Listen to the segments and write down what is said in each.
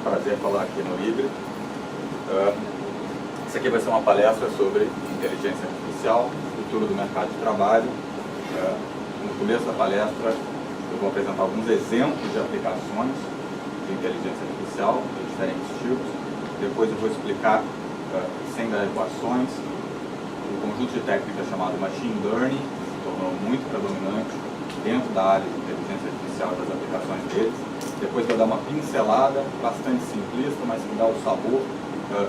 prazer falar aqui no IBRE. Essa aqui vai ser uma palestra sobre inteligência artificial, futuro do mercado de trabalho. No começo da palestra eu vou apresentar alguns exemplos de aplicações de inteligência artificial de diferentes tipos. Depois eu vou explicar, sem dar equações, um conjunto de técnicas chamado Machine Learning, que se tornou muito predominante dentro da área de inteligência artificial e das aplicações deles. Depois vou dar uma pincelada bastante simplista, mas que dá o sabor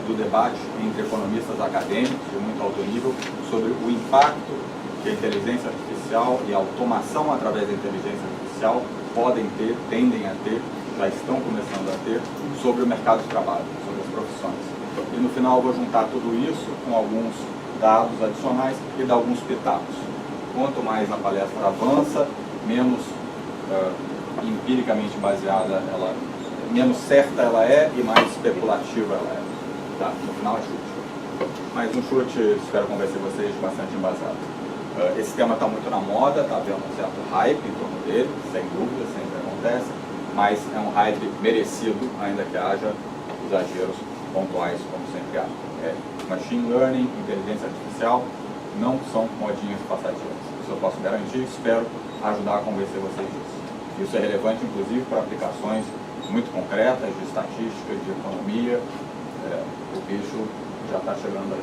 do debate entre economistas acadêmicos de muito alto nível sobre o impacto que a inteligência artificial e a automação através da inteligência artificial podem ter, tendem a ter, já estão começando a ter, sobre o mercado de trabalho, sobre as profissões. E no final eu vou juntar tudo isso com alguns dados adicionais e dar alguns pitacos. Quanto mais a palestra avança, menos empiricamente baseada menos certa ela é e mais especulativa ela é. Tá, no final é chute. Mas um chute, espero convencer vocês, bastante embasado. Esse tema está muito na moda, está havendo um certo hype em torno dele, sem dúvida, sempre acontece, mas é um hype merecido, ainda que haja exageros pontuais, como sempre há. Machine Learning, inteligência artificial, não são modinhas passativas. Isso eu posso garantir, espero ajudar a convencer vocês disso. Isso é relevante, inclusive, para aplicações muito concretas de estatística, de economia. O bicho já está chegando aí.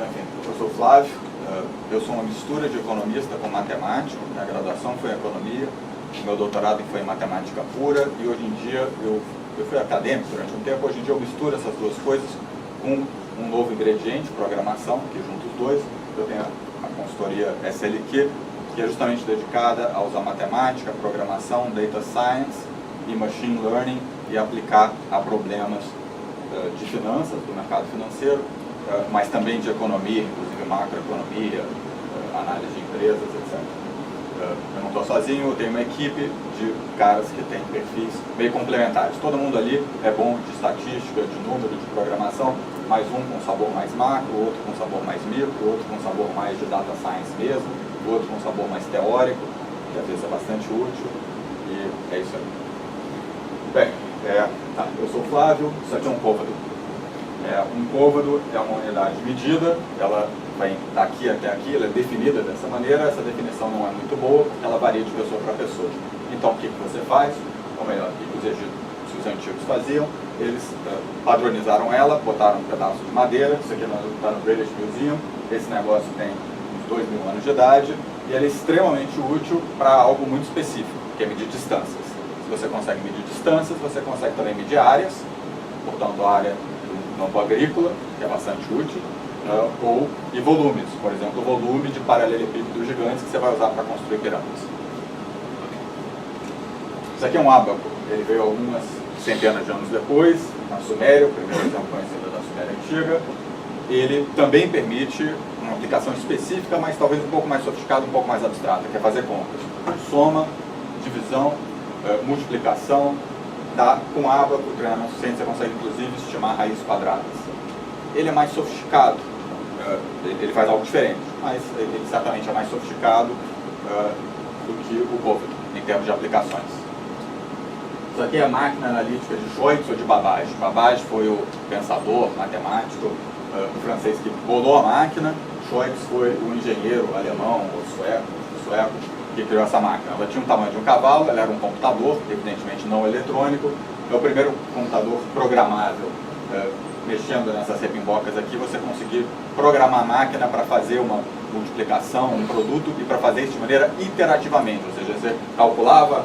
Enfim, eu sou Flávio, eu sou uma mistura de economista com matemático. Minha graduação foi em economia, meu doutorado foi em matemática pura e hoje em dia eu fui acadêmico durante um tempo. Hoje em dia eu misturo essas duas coisas com um novo ingrediente, programação, que junta os dois. Eu tenho a consultoria SLQ, que é justamente dedicada a usar matemática, programação, data science e machine learning e aplicar a problemas de finanças, do mercado financeiro, mas também de economia, inclusive macroeconomia, análise de empresas, etc. Eu não estou sozinho, eu tenho uma equipe de caras que têm perfis meio complementares. Todo mundo ali é bom de estatística, de número, de programação, mas um com sabor mais macro, outro com sabor mais micro, outro com sabor mais de data science mesmo, outro com sabor mais teórico, que às vezes é bastante útil, e é isso aí. Bem, eu sou Flávio, isso aqui é um côvado. Um côvado é uma unidade de medida, ela vem daqui até aqui, ela é definida dessa maneira. Essa definição não é muito boa, ela varia de pessoa para pessoa. Então o que você faz? Ou melhor, o que os antigos faziam, eles padronizaram ela, botaram um pedaço de madeira. Isso aqui está no British Museum, esse negócio tem uns 2.000 anos de idade, e ele é extremamente útil para algo muito específico, que é medir distâncias. Se você consegue medir distâncias, você consegue também medir áreas, portanto a área do campo agrícola, que é bastante útil, e volumes, por exemplo, o volume de paralelepípedos gigantes que você vai usar para construir pirâmides. Isso aqui é um ábaco, ele veio algumas centenas de anos depois, na Suméria, o primeiro exemplo conhecido da Suméria Antiga. Ele também permite uma aplicação específica, mas talvez um pouco mais sofisticada, um pouco mais abstrata, que é fazer contas. Soma, divisão, multiplicação, com ábaco, treinamento suficiente, você consegue inclusive estimar raízes quadradas. Ele é mais sofisticado, ele faz algo diferente, mas ele certamente é mais sofisticado do que o côvado, em termos de aplicações. Isso aqui é a máquina analítica de Schweitzer ou de Babbage. Babbage foi o pensador matemático francês que bolou a máquina. Schweitzer foi o engenheiro alemão ou sueco que criou essa máquina. Ela tinha o tamanho de um cavalo, ela era um computador, evidentemente não eletrônico. É o primeiro computador programável. Mexendo nessas repimbocas aqui, você conseguir programar a máquina para fazer uma multiplicação, um produto, e para fazer isso de maneira iterativamente. Ou seja, você calculava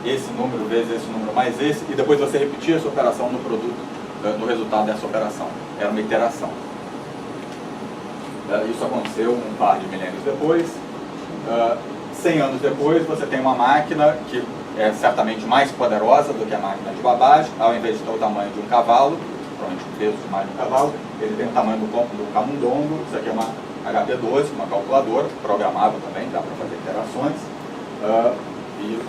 esse número vezes esse número mais esse, e depois você repetia essa operação no produto, no resultado dessa operação. Era uma iteração. Isso aconteceu um par de milênios depois. 100 anos depois, você tem uma máquina que é certamente mais poderosa do que a máquina de Babbage. Ao invés de ter o tamanho de um cavalo, provavelmente o peso de mais de um cavalo, ele tem o tamanho do camundongo. Isso aqui é uma HP-12, uma calculadora, programável também, dá para fazer interações, e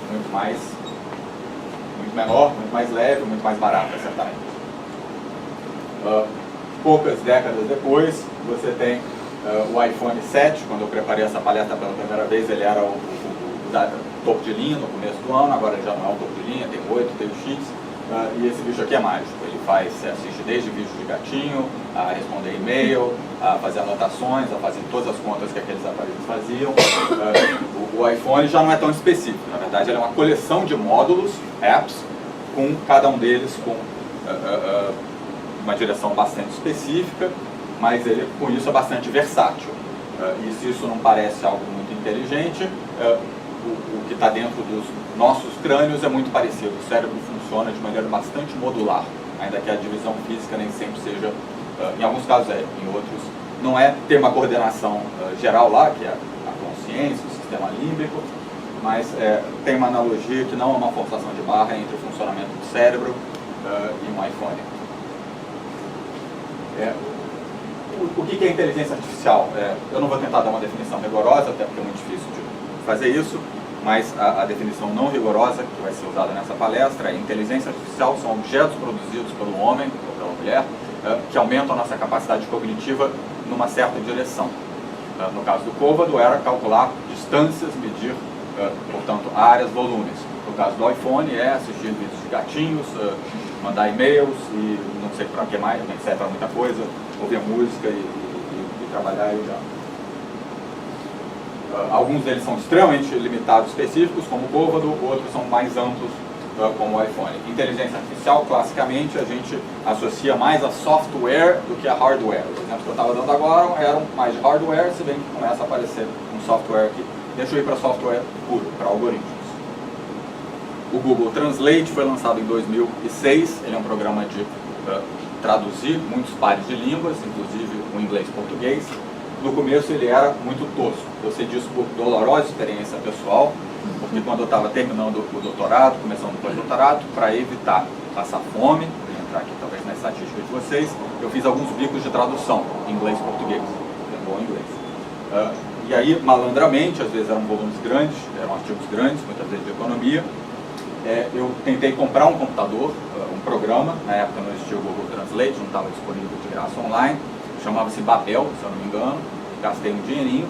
muito menor, muito mais leve, muito mais barata, certamente. Poucas décadas depois, você tem o iPhone 7. Quando eu preparei essa palestra pela primeira vez, ele era topo de linha no começo do ano, agora já não é o topo de linha, tem 8, tem o X, e esse bicho aqui é mágico. Ele assiste desde vídeos de gatinho, a responder e-mail, a fazer anotações, a fazer todas as contas que aqueles aparelhos faziam. O iPhone já não é tão específico, na verdade ele é uma coleção de módulos, apps, com cada um deles com uma direção bastante específica, mas ele com isso é bastante versátil. E se isso não parece algo muito inteligente, o que está dentro dos nossos crânios é muito parecido. O cérebro funciona de maneira bastante modular, ainda que a divisão física nem sempre seja, em alguns casos é, em outros não é. Ter uma coordenação geral lá, que é a consciência, o sistema límbico, mas tem uma analogia que não é uma forçação de barra entre o funcionamento do cérebro e um iPhone. O que é inteligência artificial? Eu não vou tentar dar uma definição rigorosa, até porque é muito difícil de fazer isso, mas a definição não rigorosa que vai ser usada nessa palestra é: inteligência artificial são objetos produzidos pelo homem ou pela mulher que aumentam a nossa capacidade cognitiva numa certa direção. No caso do Côvado era calcular distâncias, medir, portanto, áreas, volumes. No caso do iPhone é assistir vídeos de gatinhos, mandar e-mails e não sei para que mais, etc. Muita coisa, ouvir música e trabalhar e já. Alguns deles são extremamente limitados, específicos, como o Côvado, outros são mais amplos, como o iPhone. Inteligência artificial, classicamente, a gente associa mais a software do que a hardware. Os exemplos que eu estava dando agora eram mais de hardware, se bem que começa a aparecer um software aqui. Deixa eu ir para software puro, para algoritmos. O Google Translate foi lançado em 2006, ele é um programa de traduzir muitos pares de línguas, inclusive o inglês e português. No começo ele era muito tosco. Eu sei disso por dolorosa experiência pessoal, porque quando eu estava terminando o doutorado, começando o pós-doutorado, para evitar passar fome, vou entrar aqui talvez na estatística de vocês, eu fiz alguns bicos de tradução, inglês e português, bom inglês. E aí, malandramente, às vezes eram volumes grandes, eram artigos grandes, muitas vezes de economia, eu tentei comprar um computador, um programa, na época não existia o Google Translate, não estava disponível de graça online, chamava-se Babel, se eu não me engano, gastei um dinheirinho,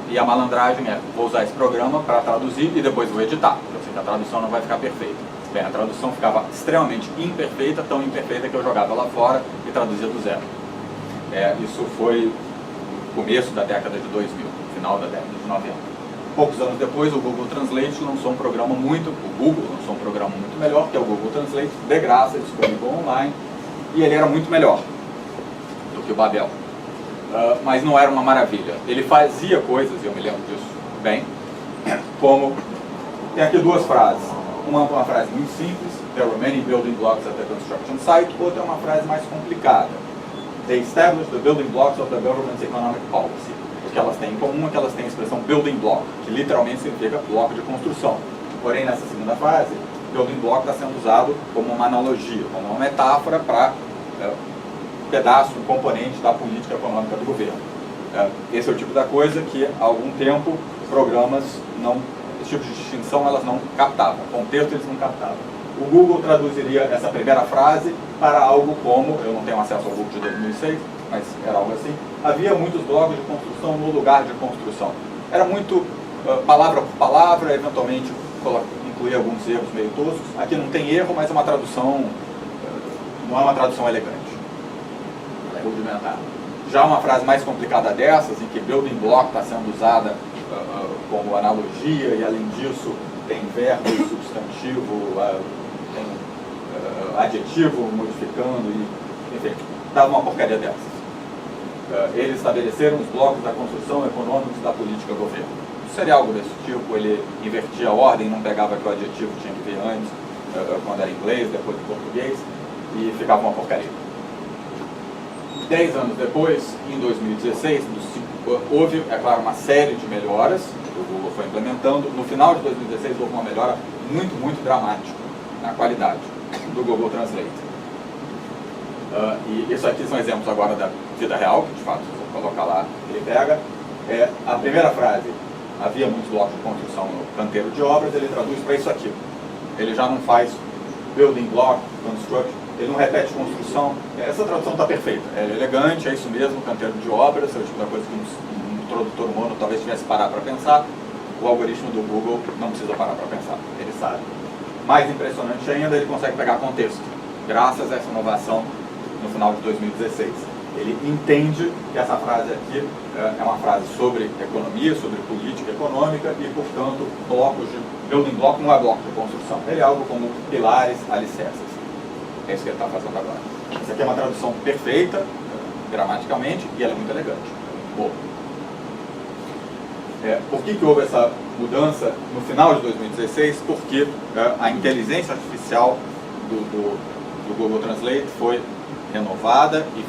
e a malandragem vou usar esse programa para traduzir e depois vou editar, porque eu sei que a tradução não vai ficar perfeita. Bem, a tradução ficava extremamente imperfeita, tão imperfeita que eu jogava lá fora e traduzia do zero. Isso foi no começo da década de 2000, final da década de 90. Poucos anos depois, o Google Translate lançou um programa o Google lançou um programa muito melhor, que é o Google Translate, de graça, disponível online, e ele era muito melhor do que o Babel. Mas não era uma maravilha. Ele fazia coisas, e eu me lembro disso bem, como... Tem aqui duas frases. Uma frase muito simples, there were many building blocks at the construction site. Outra é uma frase mais complicada. They established the building blocks of the government's economic policy. O que elas têm em comum é que elas têm a expressão building block, que literalmente significa bloco de construção. Porém, nessa segunda frase, building block está sendo usado como uma analogia, como uma metáfora para pedaço, um componente da política econômica do governo. Esse é o tipo da coisa que há algum tempo programas esse tipo de distinção elas não captavam, com texto eles não captavam. O Google traduziria essa primeira frase para algo como, eu não tenho acesso ao Google de 2006, mas era algo assim, havia muitos blocos de construção no lugar de construção. Era muito palavra por palavra, eventualmente incluía alguns erros meio toscos. Aqui não tem erro, mas é uma tradução, não é uma tradução elegante. Rudimentar. Já uma frase mais complicada dessas, em que building block está sendo usada como analogia, e além disso tem verbo e substantivo, tem adjetivo modificando, e, enfim, estava uma porcaria dessas. Eles estabeleceram os blocos da construção econômicos da política governo. Seria algo desse tipo, ele invertia a ordem, não pegava que o adjetivo tinha que vir antes, quando era inglês, depois em português, e ficava uma porcaria. 10 anos depois, em 2016, houve, é claro, uma série de melhoras que o Google foi implementando. No final de 2016 houve uma melhora muito, muito dramática na qualidade do Google Translate. E isso aqui são exemplos agora da vida real, que de fato, se eu colocar lá, ele pega. A primeira frase, havia muitos blocos de construção no canteiro de obras, ele traduz para isso aqui. Ele já não faz building block, construction, ele não repete construção. Essa tradução está perfeita, é elegante, é isso mesmo, canteiro de obras, é o tipo da coisa que um tradutor humano talvez tivesse que parar para pensar. o algoritmo do Google não precisa parar para pensar, ele sabe. Mais impressionante ainda, ele consegue pegar contexto, graças a essa inovação no final de 2016. Ele entende que essa frase aqui é uma frase sobre economia, sobre política econômica e, portanto, blocos de building block não é bloco de construção, ele é algo como pilares, alicerces. É isso que ele está fazendo agora. Isso aqui é uma tradução perfeita, gramaticalmente, e ela é muito elegante. Boa. Por que houve essa mudança no final de 2016? Porque a inteligência artificial do Google Translate foi renovada e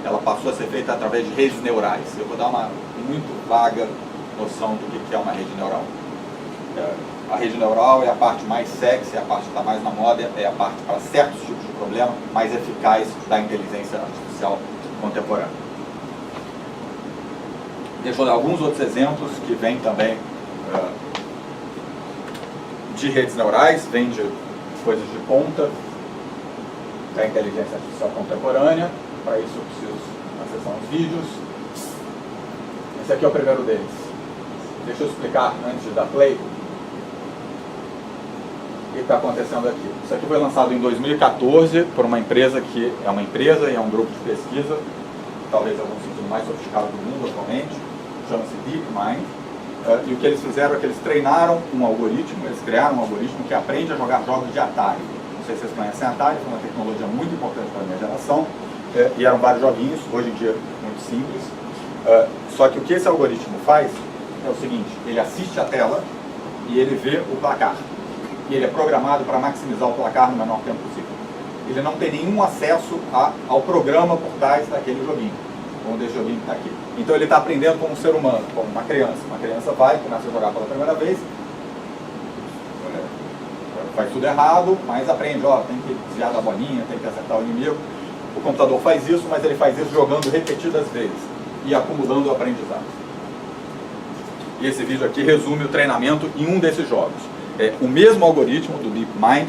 ela passou a ser feita através de redes neurais. Eu vou dar uma muito vaga noção do que é uma rede neural. A rede neural é a parte mais sexy, é a parte que está mais na moda, é a parte para certos tipos de problema mais eficaz da inteligência artificial contemporânea. Deixa eu dar alguns outros exemplos que vêm também de redes neurais, vêm de coisas de ponta da inteligência artificial contemporânea. Para isso eu preciso acessar uns vídeos. Esse aqui é o primeiro deles. Deixa eu explicar antes de dar play o que está acontecendo aqui. Isso aqui foi lançado em 2014 por uma empresa que é uma empresa e é um grupo de pesquisa, talvez algum sentido mais sofisticado do mundo atualmente, chama-se DeepMind. E o que eles fizeram é que eles treinaram um algoritmo, eles criaram um algoritmo que aprende a jogar jogos de Atari. Não sei se vocês conhecem Atari, foi uma tecnologia muito importante para a minha geração, e eram vários joguinhos, hoje em dia muito simples. Só que o que esse algoritmo faz é o seguinte, ele assiste a tela e ele vê o placar. E ele é programado para maximizar o placar no menor tempo possível. Ele não tem nenhum acesso ao programa por trás daquele joguinho, como desse joguinho que está aqui. Então ele está aprendendo como um ser humano, como uma criança. Uma criança vai, começa a jogar pela primeira vez, faz tudo errado, mas aprende, tem que desviar da bolinha, tem que acertar o inimigo. O computador faz isso, mas ele faz isso jogando repetidas vezes e acumulando o aprendizado. E esse vídeo aqui resume o treinamento em um desses jogos. O mesmo algoritmo do DeepMind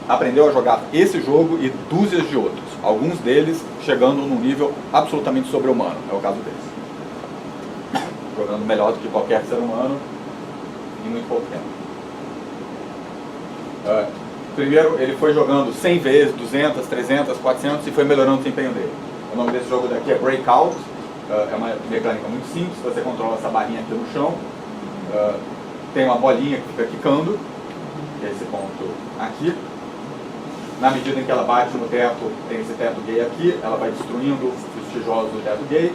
aprendeu a jogar esse jogo e dúzias de outros, alguns deles chegando num nível absolutamente sobre-humano, é o caso deles. Jogando melhor do que qualquer ser humano em muito pouco tempo. Primeiro ele foi jogando 100 vezes, 200, 300, 400 e foi melhorando o desempenho dele. O nome desse jogo daqui é Breakout, é uma mecânica muito simples, você controla essa barrinha aqui no chão, tem uma bolinha que fica quicando, que é esse ponto aqui. Na medida em que ela bate no teto, tem esse teto gay aqui, ela vai destruindo os tijolos do teto gay,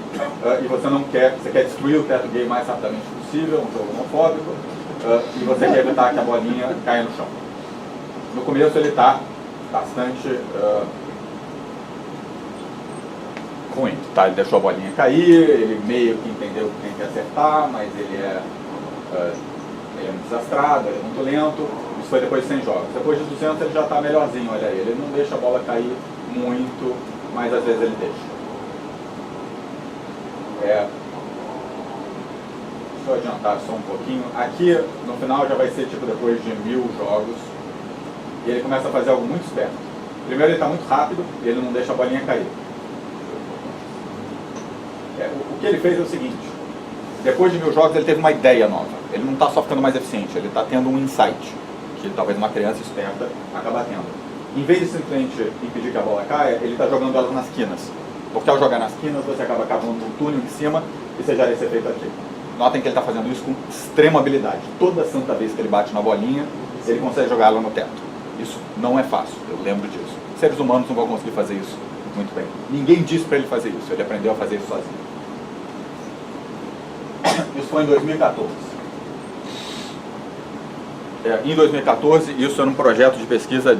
e você quer destruir o teto gay o mais rapidamente possível, um jogo homofóbico, e você quer evitar que a bolinha caia no chão. No começo ele está bastante ruim, tá? Ele deixou a bolinha cair, ele meio que entendeu que tem que acertar, mas ele é muito desastrado, ele é muito lento. Isso foi depois de 100 jogos. Depois de 200 ele já está melhorzinho, olha aí. Ele não deixa a bola cair muito, mas às vezes ele deixa. Deixa eu adiantar só um pouquinho. Aqui no final já vai ser tipo depois de 1000 jogos. E ele começa a fazer algo muito esperto. Primeiro ele está muito rápido e ele não deixa a bolinha cair. O que ele fez é o seguinte. Depois de 1000 jogos ele teve uma ideia nova. Ele não está só ficando mais eficiente, ele está tendo um insight, que talvez uma criança esperta acaba tendo. Em vez de simplesmente impedir que a bola caia, ele está jogando ela nas quinas. Porque ao jogar nas quinas você acaba cavando um túnel em cima e você gera esse efeito aqui. Notem que ele está fazendo isso com extrema habilidade. Toda santa vez que ele bate na bolinha, ele consegue jogar ela no teto. Isso não é fácil, eu lembro disso. Seres humanos não vão conseguir fazer isso muito bem. Ninguém disse para ele fazer isso, ele aprendeu a fazer isso sozinho. Isso foi em 2014. Em 2014, isso era um projeto de pesquisa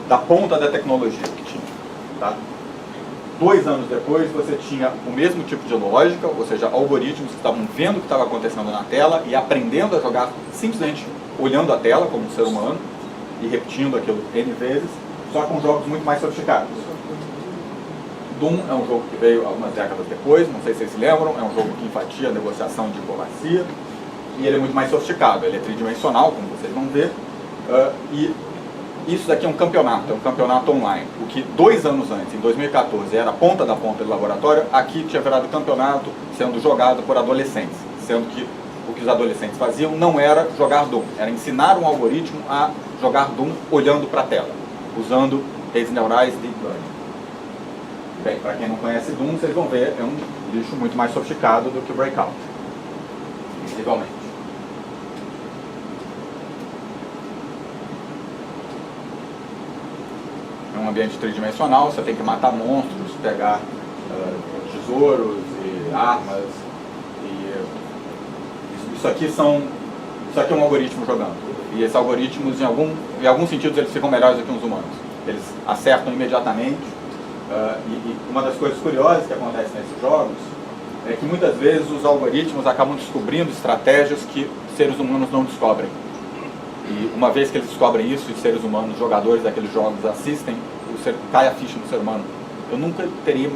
da ponta da tecnologia que tinha. Tá? 2 anos depois, você tinha o mesmo tipo de lógica, ou seja, algoritmos que estavam vendo o que estava acontecendo na tela e aprendendo a jogar simplesmente olhando a tela como um ser humano e repetindo aquilo N vezes, só com jogos muito mais sofisticados. Doom é um jogo que veio algumas décadas depois, não sei se vocês se lembram, é um jogo que enfatia a negociação de diplomacia, e ele é muito mais sofisticado, ele é tridimensional, como vocês vão ver, e isso daqui é um campeonato online. O que 2 anos antes, em 2014, era a ponta da ponta do laboratório, aqui tinha virado campeonato sendo jogado por adolescentes, sendo que o que os adolescentes faziam não era jogar Doom, era ensinar um algoritmo a jogar Doom olhando para a tela, usando redes neurais Deep Learning. Bem, para quem não conhece Doom, vocês vão ver, é um lixo muito mais sofisticado do que o Breakout, visivelmente. É um ambiente tridimensional, você tem que matar monstros, pegar tesouros e armas. Isso aqui é um algoritmo jogando. E esses algoritmos, em alguns sentidos, eles ficam melhores do que os humanos. Eles acertam imediatamente. E uma das coisas curiosas que acontece nesses jogos é que muitas vezes os algoritmos acabam descobrindo estratégias que seres humanos não descobrem. E uma vez que eles descobrem isso, e seres humanos, jogadores daqueles jogos assistem, cai a ficha no ser humano. Eu nunca teria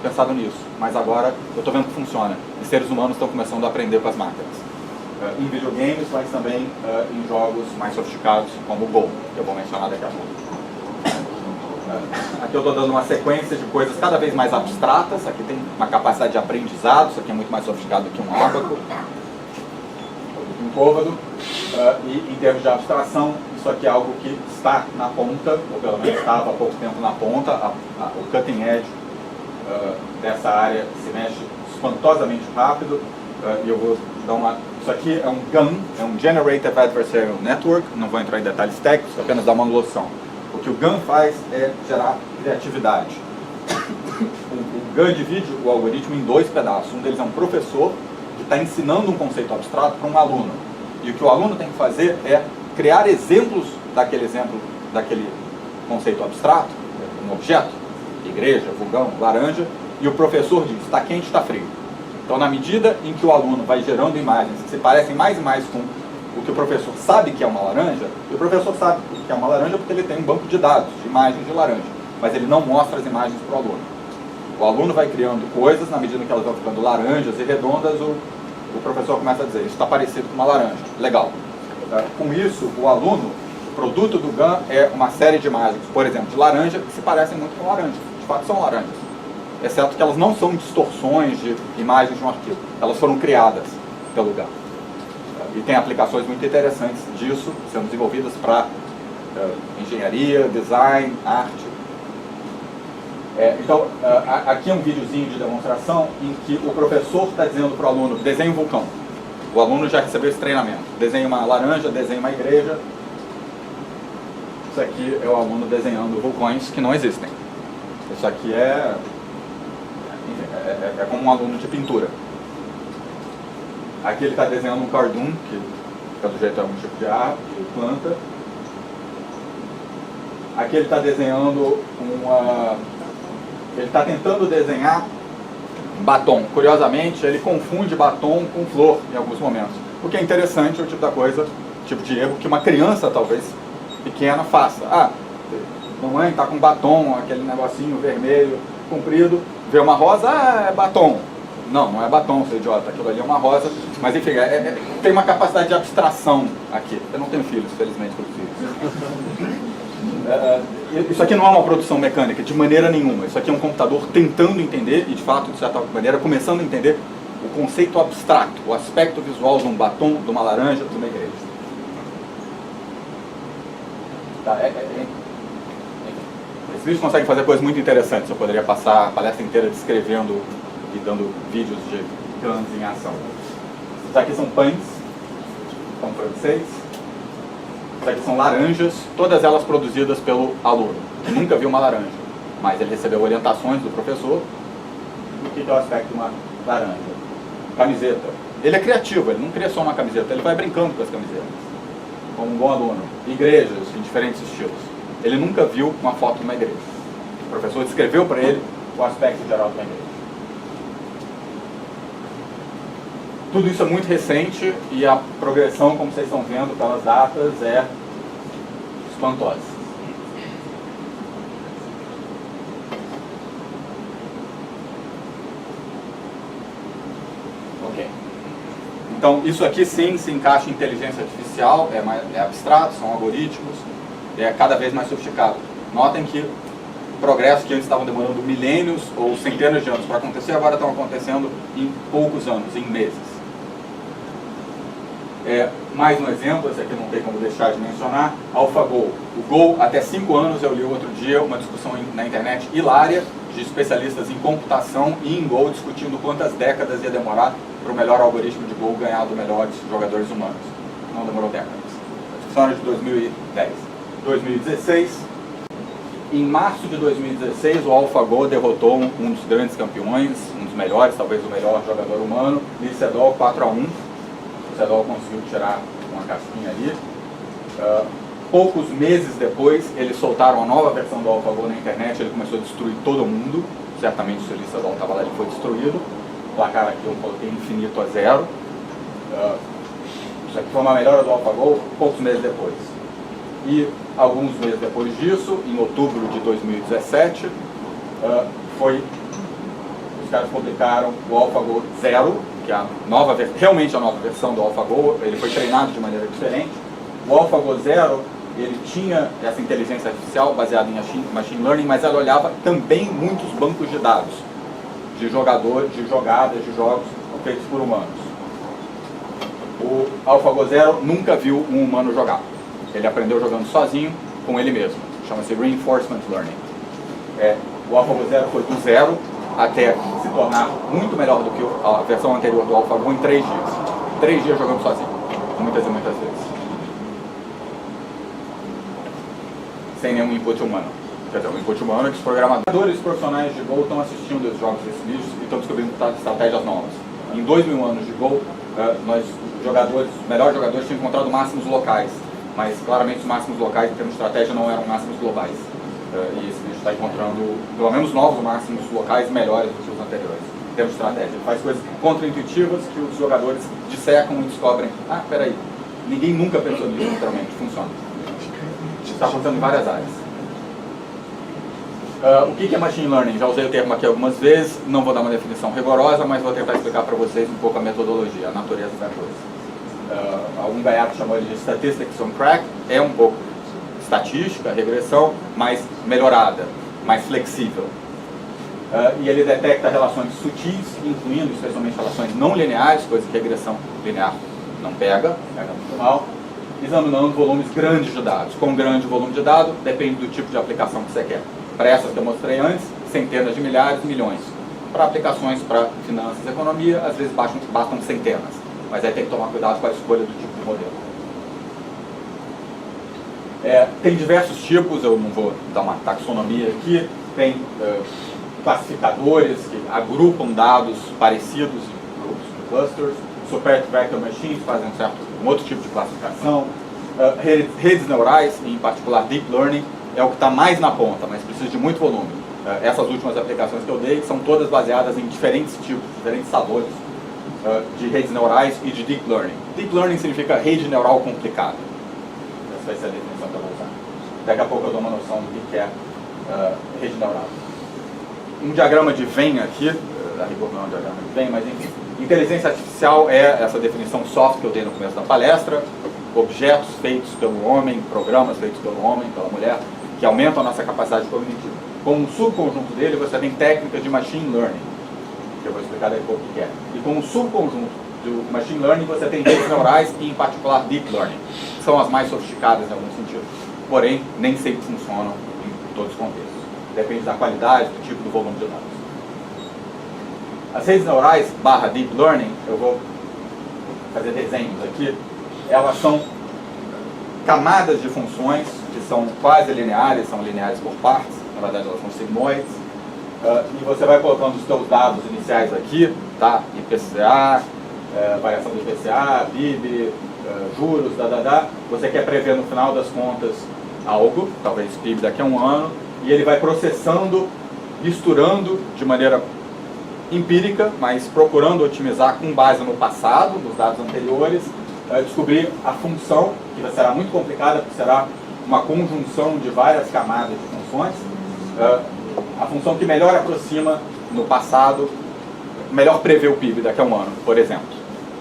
pensado nisso, mas agora eu estou vendo que funciona. E seres humanos estão começando a aprender com as máquinas. Em videogames, mas também em jogos mais sofisticados, como o Go, que eu vou mencionar daqui a pouco. Aqui eu estou dando uma sequência de coisas cada vez mais abstratas. Aqui tem uma capacidade de aprendizado, isso aqui é muito mais sofisticado do que um ábaco, um côvado. E em termos de abstração, isso aqui é algo que está na ponta, ou pelo menos estava há pouco tempo na ponta. O cutting edge dessa área se mexe espantosamente rápido. E eu vou dar uma... Isso aqui é um GAN, é um Generative Adversarial Network. Não vou entrar em detalhes técnicos, apenas dar uma noção. O que o GAN faz é gerar criatividade. O GAN divide o algoritmo em dois pedaços. Um deles é um professor que está ensinando um conceito abstrato para um aluno. E o que o aluno tem que fazer é criar exemplos daquele conceito abstrato, um objeto, igreja, vulgão, laranja, e o professor diz, está quente, está frio. Então, na medida em que o aluno vai gerando imagens que se parecem mais e mais com o que o professor sabe que é uma laranja, e o professor sabe que é uma laranja porque ele tem um banco de dados, de imagens de laranja, mas ele não mostra as imagens para o aluno. O aluno vai criando coisas, na medida em que elas vão ficando laranjas e redondas, o professor começa a dizer, isso está parecido com uma laranja, legal. Com isso, o aluno, o produto do GAN é uma série de imagens, por exemplo, de laranja, que se parecem muito com laranjas, de fato são laranjas, exceto que elas não são distorções de imagens de um arquivo, elas foram criadas pelo GAN. E tem aplicações muito interessantes disso, sendo desenvolvidas para engenharia, design, arte. Então, aqui é um videozinho de demonstração em que o professor está dizendo para o aluno, desenhe um vulcão. O aluno já recebeu esse treinamento. Desenhe uma laranja, desenhe uma igreja. Isso aqui é o aluno desenhando vulcões que não existem. Isso aqui é como um aluno de pintura. Aqui ele está desenhando um cardoon, que pelo jeito é um tipo de árvore, de planta. Aqui ele está desenhando ele está tentando desenhar batom. Curiosamente, ele confunde batom com flor em alguns momentos. O que é interessante, é o tipo da coisa, tipo de erro que uma criança, talvez, pequena, faça. Mamãe está com batom, aquele negocinho vermelho, comprido, vê uma rosa, é batom. Não é batom, seu idiota, aquilo ali é uma rosa. Mas enfim, tem uma capacidade de abstração aqui. Eu não tenho filhos, felizmente, por filhos. Isso aqui não é uma produção mecânica, de maneira nenhuma. Isso aqui é um computador tentando entender, e de fato, de certa maneira, começando a entender o conceito abstrato, o aspecto visual de um batom, de uma laranja, de uma igreja. Esse vídeo consegue fazer coisas muito interessantes. Eu poderia passar a palestra inteira descrevendo e dando vídeos de cães em ação. Isso aqui são pães, pão francês. Isso aqui são laranjas, todas elas produzidas pelo aluno. Ele nunca viu uma laranja, mas ele recebeu orientações do professor do que é o aspecto de uma laranja. Camiseta. Ele é criativo, ele não cria só uma camiseta, ele vai brincando com as camisetas, como um bom aluno. Igrejas em diferentes estilos. Ele nunca viu uma foto de uma igreja. O professor descreveu para ele o aspecto geral de uma igreja. Tudo isso é muito recente e a progressão, como vocês estão vendo pelas datas, é espantosa. Ok. Então, isso aqui sim se encaixa em inteligência artificial, é abstrato, são algoritmos, é cada vez mais sofisticado. Notem que progressos que antes estavam demorando milênios ou centenas de anos para acontecer, agora estão acontecendo em poucos anos, em meses. Mais um exemplo, esse aqui não tem como deixar de mencionar, AlphaGo. O Go, até 5 anos, eu li outro dia uma discussão na internet hilária de especialistas em computação e em Go discutindo quantas décadas ia demorar para o melhor algoritmo de Go ganhar dos melhores jogadores humanos. Não demorou décadas. A discussão era de 2010. 2016, em março de 2016, o AlphaGo derrotou um dos grandes campeões, um dos melhores, talvez o melhor jogador humano, Lee Sedol, 4-1. O Sedol conseguiu tirar uma casquinha ali. Poucos meses depois, eles soltaram a nova versão do AlphaGo na internet, ele começou a destruir todo mundo. Certamente, se o Lee Sedol estava lá, ele foi destruído. O placar aqui eu coloquei infinito a 0. Isso aqui foi uma melhora do AlphaGo poucos meses depois. E alguns meses depois disso, em outubro de 2017, os caras publicaram o AlphaGo 0, que é realmente a nova versão do AlphaGo. Ele foi treinado de maneira diferente. O AlphaGo 0, ele tinha essa inteligência artificial baseada em machine learning, mas ela olhava também muitos bancos de dados de jogadores, de jogadas, de jogos feitos por humanos. O AlphaGo 0 nunca viu um humano jogar. Ele aprendeu jogando sozinho, com ele mesmo. Chama-se Reinforcement Learning. O AlphaGo 0 foi do 0 até se tornar muito melhor do que a versão anterior do AlphaGo em 3 dias. 3 dias jogando sozinho, muitas e muitas vezes. Sem nenhum input humano. Quer dizer, o input humano é que os programadores profissionais de Go estão assistindo os jogos desses bichos e estão descobrindo estratégias novas. Em 2.000 anos de Go, os melhores jogadores tinham encontrado máximos locais, mas claramente os máximos locais em termos de estratégia não eram máximos globais. E esse bicho está encontrando, pelo menos novos máximos locais melhores do que os anteriores, em termos de estratégia. Ele faz coisas contraintuitivas que os jogadores dissecam e descobrem. Peraí, ninguém nunca pensou nisso, literalmente, funciona. Está acontecendo em várias áreas. O que é Machine Learning? Já usei o termo aqui algumas vezes, não vou dar uma definição rigorosa, mas vou tentar explicar para vocês um pouco a metodologia, a natureza da coisa. Algum gaiato chamou ele de Statistics on Crack, é um pouco estatística, regressão, mas melhorada, mais flexível. E ele detecta relações sutis, incluindo especialmente relações não lineares, coisa que regressão linear não pega muito mal, examinando volumes grandes de dados. Com grande volume de dados, depende do tipo de aplicação que você quer. Para essas que eu mostrei antes, centenas de milhares, milhões. Para aplicações para finanças e economia, às vezes bastam centenas. Mas aí tem que tomar cuidado com a escolha do tipo de modelo. Tem diversos tipos, eu não vou dar uma taxonomia aqui. Tem classificadores que agrupam dados parecidos em grupos de clusters. Super Vector Machines fazem um outro tipo de classificação. Redes neurais, em particular Deep Learning, é o que está mais na ponta, mas precisa de muito volume. Essas últimas aplicações que eu dei são todas baseadas em diferentes tipos, diferentes sabores de redes neurais e de Deep Learning. Deep Learning significa rede neural complicada. Essa vai ser a definição que eu vou usar. Daqui a pouco eu dou uma noção do que é rede neural. Um diagrama de Venn aqui, a rigor não é um diagrama de Venn, mas enfim. Inteligência artificial é essa definição soft que eu dei no começo da palestra, objetos feitos pelo homem, programas feitos pelo homem, pela mulher, que aumentam a nossa capacidade cognitiva. Como um subconjunto dele, você tem técnicas de machine learning, que eu vou explicar daqui a pouco o que é. E como um subconjunto do machine learning, você tem redes neurais e, em particular, deep learning, que são as mais sofisticadas em algum sentido. Porém, nem sempre funcionam em todos os contextos. Depende da qualidade, do tipo, do volume de dados. As redes neurais / deep learning, eu vou fazer desenhos aqui, elas são camadas de funções que são quase lineares, são lineares por partes, na verdade elas são sigmoides, e você vai colocando os seus dados iniciais aqui, tá? IPCA, variação do IPCA, PIB, juros, você quer prever no final das contas algo, talvez PIB daqui a um ano, e ele vai processando, misturando de maneira empírica, mas procurando otimizar com base no passado, nos dados anteriores, descobrir a função, que será muito complicada, porque será uma conjunção de várias camadas de funções, a função que melhor aproxima no passado, melhor prevê o PIB daqui a um ano, por exemplo.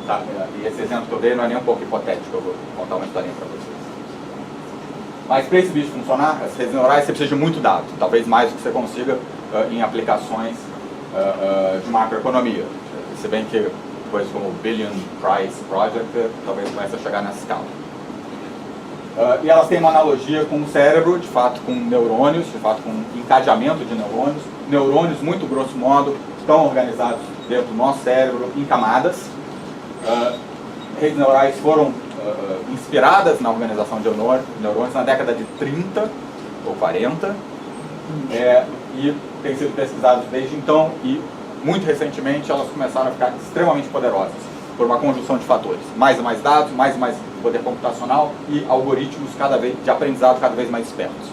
Tá? E esse exemplo que eu dei não é nem um pouco hipotético, eu vou contar uma historinha para vocês. Mas para esse bicho funcionar, as redes neurais, você precisa de muito dado, talvez mais do que você consiga em aplicações de macroeconomia. Se bem que coisas como o Billion Prize Project, talvez comece a chegar nessa escala. E elas têm uma analogia com o cérebro, de fato com neurônios, de fato com encadeamento de neurônios. Neurônios, muito grosso modo, estão organizados dentro do nosso cérebro em camadas. Redes neurais foram inspiradas na organização de neurônios na década de 30 ou 40 e têm sido pesquisados desde então, e muito recentemente elas começaram a ficar extremamente poderosas por uma conjunção de fatores. Mais e mais dados, mais e mais poder computacional e algoritmos de aprendizado cada vez mais espertos.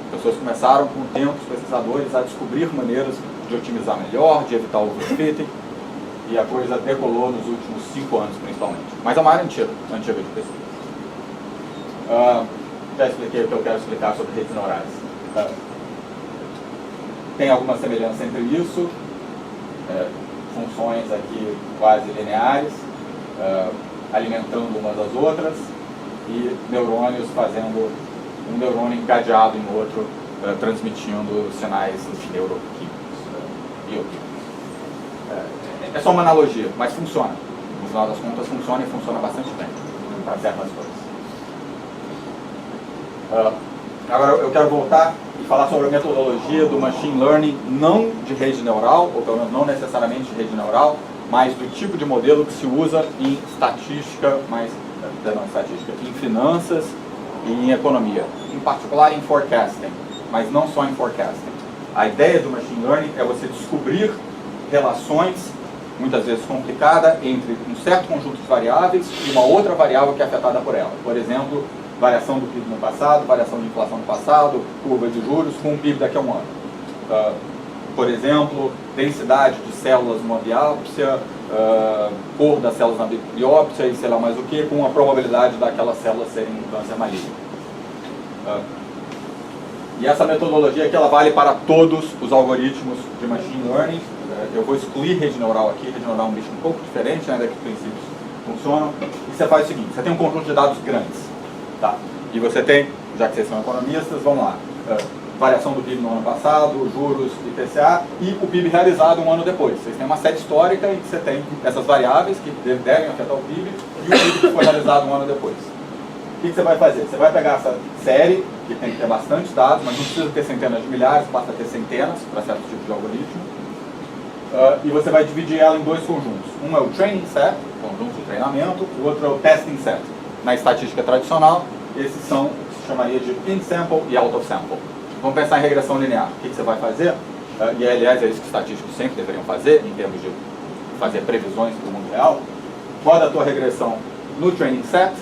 As pessoas começaram, com o tempo, os pesquisadores, a descobrir maneiras de otimizar melhor, de evitar o overfitting, e a coisa decolou nos últimos 5 anos, principalmente. Mas é uma área antiga de pesquisa. Já expliquei o que eu quero explicar sobre redes neurais. Tem alguma semelhança entre isso, funções aqui quase lineares, alimentando umas às outras, e neurônios fazendo um neurônio encadeado em outro, transmitindo sinais neuroquímicos, bioquímicos. É só uma analogia, mas funciona. No final das contas funciona, e funciona bastante bem para certas coisas. Agora eu quero voltar e falar sobre a metodologia do machine learning, não de rede neural, ou pelo menos não necessariamente de rede neural, mas do tipo de modelo que se usa em estatística, em finanças e em economia, em particular em forecasting, mas não só em forecasting. A ideia do machine learning é você descobrir relações, muitas vezes complicada, entre um certo conjunto de variáveis e uma outra variável que é afetada por ela. Por exemplo, variação do PIB no passado, variação de inflação no passado, curva de juros com o PIB daqui a um ano. Por exemplo, densidade de células numa biópsia, cor das células na biópsia e sei lá mais o que, com a probabilidade daquelas células serem um câncer maligno. E essa metodologia aqui, ela vale para todos os algoritmos de machine learning. Eu vou excluir rede neural aqui. Rede neural é um bicho um pouco diferente, né, que princípios funcionam. E você faz o seguinte: você tem um conjunto de dados grandes, tá? E você tem, já que vocês são economistas, vamos lá, variação do PIB no ano passado, juros, IPCA e o PIB realizado um ano depois. Vocês têm uma série histórica em que você tem essas variáveis que devem afetar o PIB e o PIB que foi realizado um ano depois. O que você vai fazer? Você vai pegar essa série, que tem que ter bastante dados, mas não precisa ter centenas de milhares, basta ter centenas para certo tipo de algoritmo. E você vai dividir ela em dois conjuntos. Um é o training set, conjunto de treinamento, o outro é o testing set. Na estatística tradicional, esses são o que se chamaria de in-sample e out-of-sample. Vamos pensar em regressão linear. O que você vai fazer? E aliás, é isso que estatísticos sempre deveriam fazer, em termos de fazer previsões do mundo real. Roda a tua regressão no training set,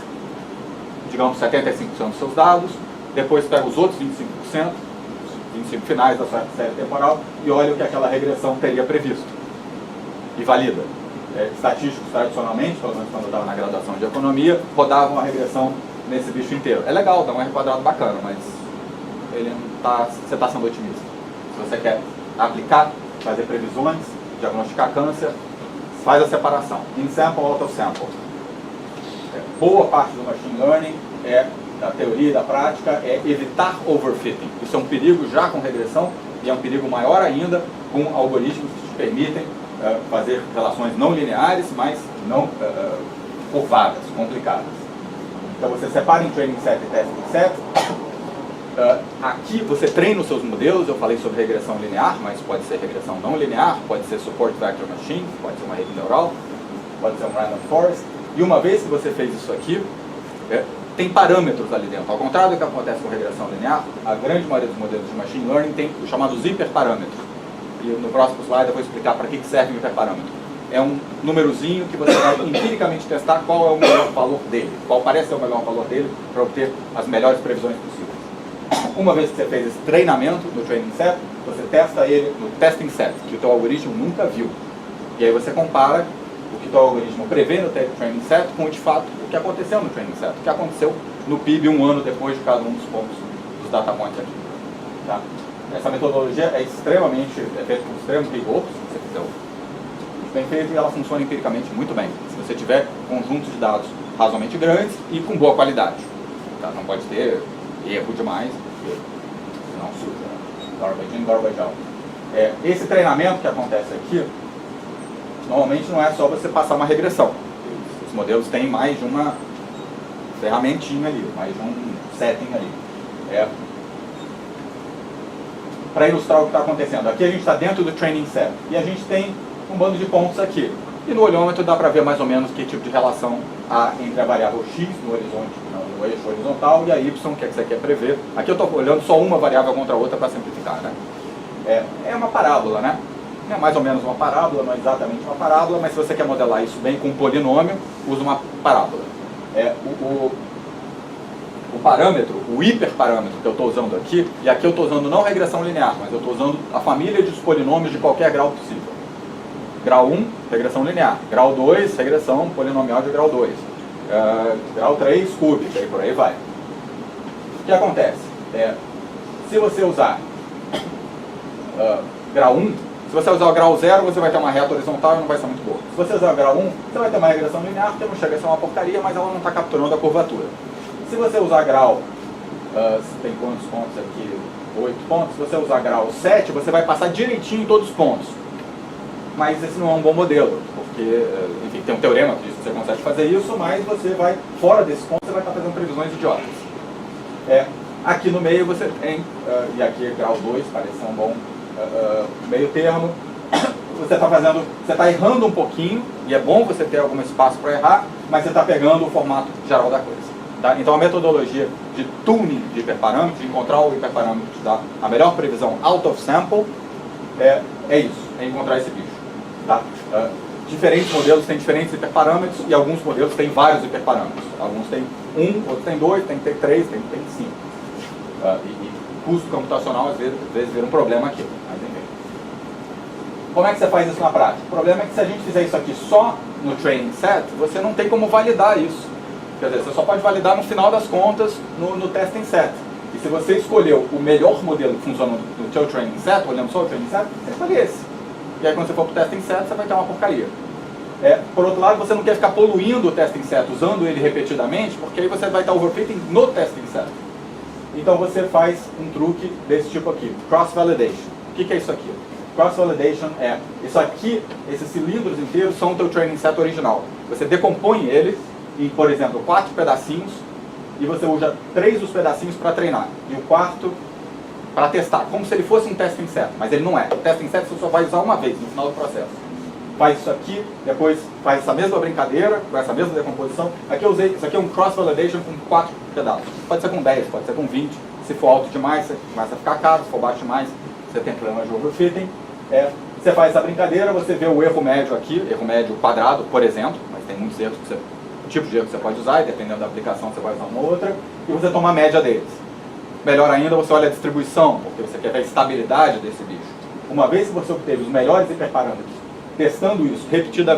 digamos 75% dos seus dados, depois pega os outros 25%, 25 finais da sua série temporal, e olha o que aquela regressão teria previsto. E valida. Estatísticos, tradicionalmente, pelo menos quando eu estava na graduação de economia, rodavam a regressão nesse bicho inteiro. É legal, dá um R quadrado bacana, mas você está sendo otimista. Se você quer aplicar, fazer previsões, diagnosticar câncer, faz a separação. In-sample, out-of-sample. Boa parte do machine learning, da teoria e da prática, é evitar overfitting. Isso é um perigo já com regressão, e é um perigo maior ainda com algoritmos que te permitem fazer relações não lineares, mas não curvadas, complicadas. Então você separa em training set e testing set. Aqui você treina os seus modelos. Eu falei sobre regressão linear, mas pode ser regressão não linear, pode ser support vector machine, pode ser uma rede neural, pode ser um random forest. E uma vez que você fez isso aqui, tem parâmetros ali dentro. Ao contrário do que acontece com regressão linear, a grande maioria dos modelos de machine learning tem os chamados hiperparâmetros. E no próximo slide eu vou explicar para que serve o hiperparâmetro. É um númerozinho que você vai empiricamente testar qual é o melhor valor dele, qual parece ser o melhor valor dele, para obter as melhores previsões possíveis. Uma vez que você fez esse treinamento no training set, você testa ele no testing set, que o teu algoritmo nunca viu. E aí você compara o que o teu algoritmo prevê no training set com, de fato, o que aconteceu no training set, o que aconteceu no PIB um ano depois de cada um dos pontos dos data points aqui. Tá? Essa metodologia é feita com extremo rigor, se você fizer bem feito, e ela funciona empiricamente muito bem, se você tiver conjuntos de dados razoavelmente grandes e com boa qualidade. Tá? Não pode ter erro demais, porque senão suja. Garbage in, garbage out. Esse treinamento que acontece aqui normalmente não é só você passar uma regressão. Os modelos têm mais de uma ferramentinha ali, mais de um setting ali. Para ilustrar o que está acontecendo, aqui a gente está dentro do training set e a gente tem um bando de pontos aqui. E no olhômetro dá para ver mais ou menos que tipo de relação há entre a variável x no horizonte, no eixo horizontal, e a y, que é que você quer prever. Aqui eu estou olhando só uma variável contra a outra para simplificar, né? É uma parábola, né? É mais ou menos uma parábola, não é exatamente uma parábola, mas se você quer modelar isso bem com um polinômio, usa uma parábola. O parâmetro, o hiperparâmetro que eu estou usando aqui, e aqui eu estou usando não regressão linear, mas eu estou usando a família dos polinômios de qualquer grau possível. Grau 1, regressão linear. Grau 2, regressão polinomial de grau 2. Grau 3, cúbica, e por aí vai. O que acontece? Se você usar grau 1, se você usar o grau 0, você vai ter uma reta horizontal e não vai ser muito boa. Se você usar o grau 1, você vai ter uma regressão linear, que não chega a ser uma porcaria, mas ela não está capturando a curvatura. Se você usar grau, tem quantos pontos aqui? 8 pontos. Se você usar grau 7, você vai passar direitinho em todos os pontos. Mas esse não é um bom modelo, porque, enfim, tem um teorema que diz que você consegue fazer isso, mas você vai, fora desse ponto, você vai estar fazendo previsões idiotas. Aqui no meio você tem, e aqui é grau 2, parece ser um bom meio termo, você está errando um pouquinho, e é bom você ter algum espaço para errar, mas você está pegando o formato geral da coisa. Tá? Então a metodologia de tuning de hiperparâmetros, de encontrar o hiperparâmetro que dá a melhor previsão out of sample, é isso, é encontrar esse bicho. Tá? Diferentes modelos têm diferentes hiperparâmetros e alguns modelos têm vários hiperparâmetros. Alguns têm 1, outros têm 2, tem que ter 3, tem que ter 5. E custo computacional às vezes vira um problema aqui. Mas enfim. Como é que você faz isso na prática? O problema é que se a gente fizer isso aqui só no training set, você não tem como validar isso. Quer dizer, você só pode validar no final das contas no testing set. E se você escolheu o melhor modelo que funciona no seu training set, olhando só o training set, você escolhe esse. E aí quando você for para o testing set, você vai ter uma porcaria. Por outro lado, você não quer ficar poluindo o testing set, usando ele repetidamente, porque aí você vai estar overfitting no testing set. Então você faz um truque desse tipo aqui, cross-validation. O que é isso aqui? Cross-validation isso aqui, esses cilindros inteiros são o teu training set original. Você decompõe ele em, por exemplo, 4 pedacinhos, e você usa 3 dos pedacinhos para treinar, e o quarto para testar, como se ele fosse um testing set, mas ele não é. O testing set você só vai usar uma vez no final do processo. Faz isso aqui, depois faz essa mesma brincadeira, com essa mesma decomposição. Aqui eu usei, isso aqui é um cross-validation com 4 pedaços. Pode ser com 10, pode ser com 20. Se for alto demais, você começa a ficar caro. Se for baixo demais, você tem problema de overfitting. Você faz essa brincadeira, você vê o erro médio aqui, erro médio quadrado, por exemplo, mas tem muitos erros que tipo de erro que você pode usar, e dependendo da aplicação você vai usar uma ou outra, e você toma a média deles. Melhor ainda, você olha a distribuição, porque você quer ver a estabilidade desse bicho. Uma vez que você obteve os melhores hiperparâmetros, testando isso repetidas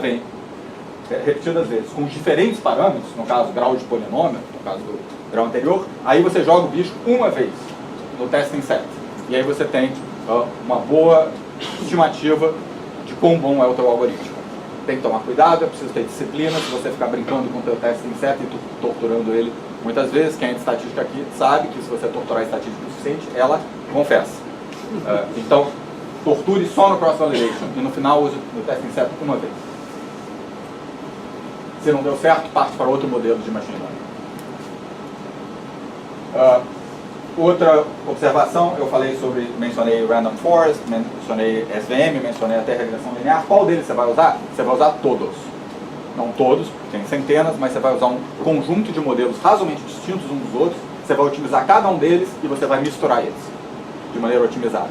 vezes, com diferentes parâmetros, no caso grau de polinômio, no caso do grau anterior, aí você joga o bicho uma vez no testing set. E aí você tem uma boa estimativa de quão bom é o teu algoritmo. Tem que tomar cuidado, é preciso ter disciplina. Se você ficar brincando com o teu testing set e torturando ele, muitas vezes, quem é de estatística aqui sabe que se você torturar a estatística o suficiente, ela confessa. Então, torture só no cross-validation e no final use o testing set uma vez. Se não deu certo, parte para outro modelo de machine learning. Outra observação, eu mencionei Random Forest, mencionei SVM, mencionei até regressão linear. Qual deles você vai usar? Você vai usar todos. Não todos, porque tem centenas, mas você vai usar um conjunto de modelos razoavelmente distintos uns dos outros. Você vai otimizar cada um deles e você vai misturar eles de maneira otimizada.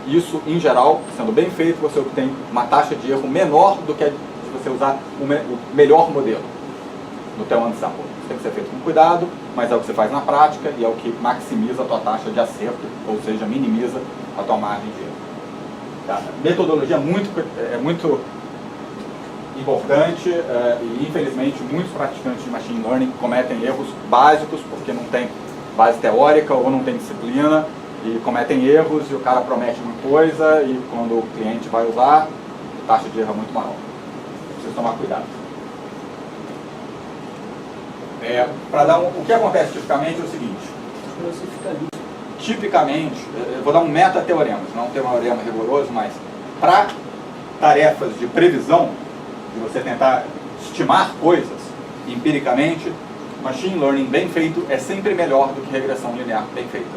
Isso, em geral, sendo bem feito, você obtém uma taxa de erro menor do que se você usar o melhor modelo no teu ensample. Isso tem que ser feito com cuidado, mas é o que você faz na prática e é o que maximiza a tua taxa de acerto, ou seja, minimiza a tua margem de erro. Tá? Metodologia é muito importante e, infelizmente, muitos praticantes de machine learning cometem erros básicos porque não tem base teórica ou não tem disciplina e cometem erros e o cara promete uma coisa e quando o cliente vai usar, a taxa de erro é muito maior. Precisa tomar cuidado. O que acontece tipicamente é o seguinte. Tipicamente, eu vou dar um meta-teorema, não um teorema rigoroso, mas para tarefas de previsão, de você tentar estimar coisas empiricamente, machine learning bem feito é sempre melhor do que regressão linear bem feita.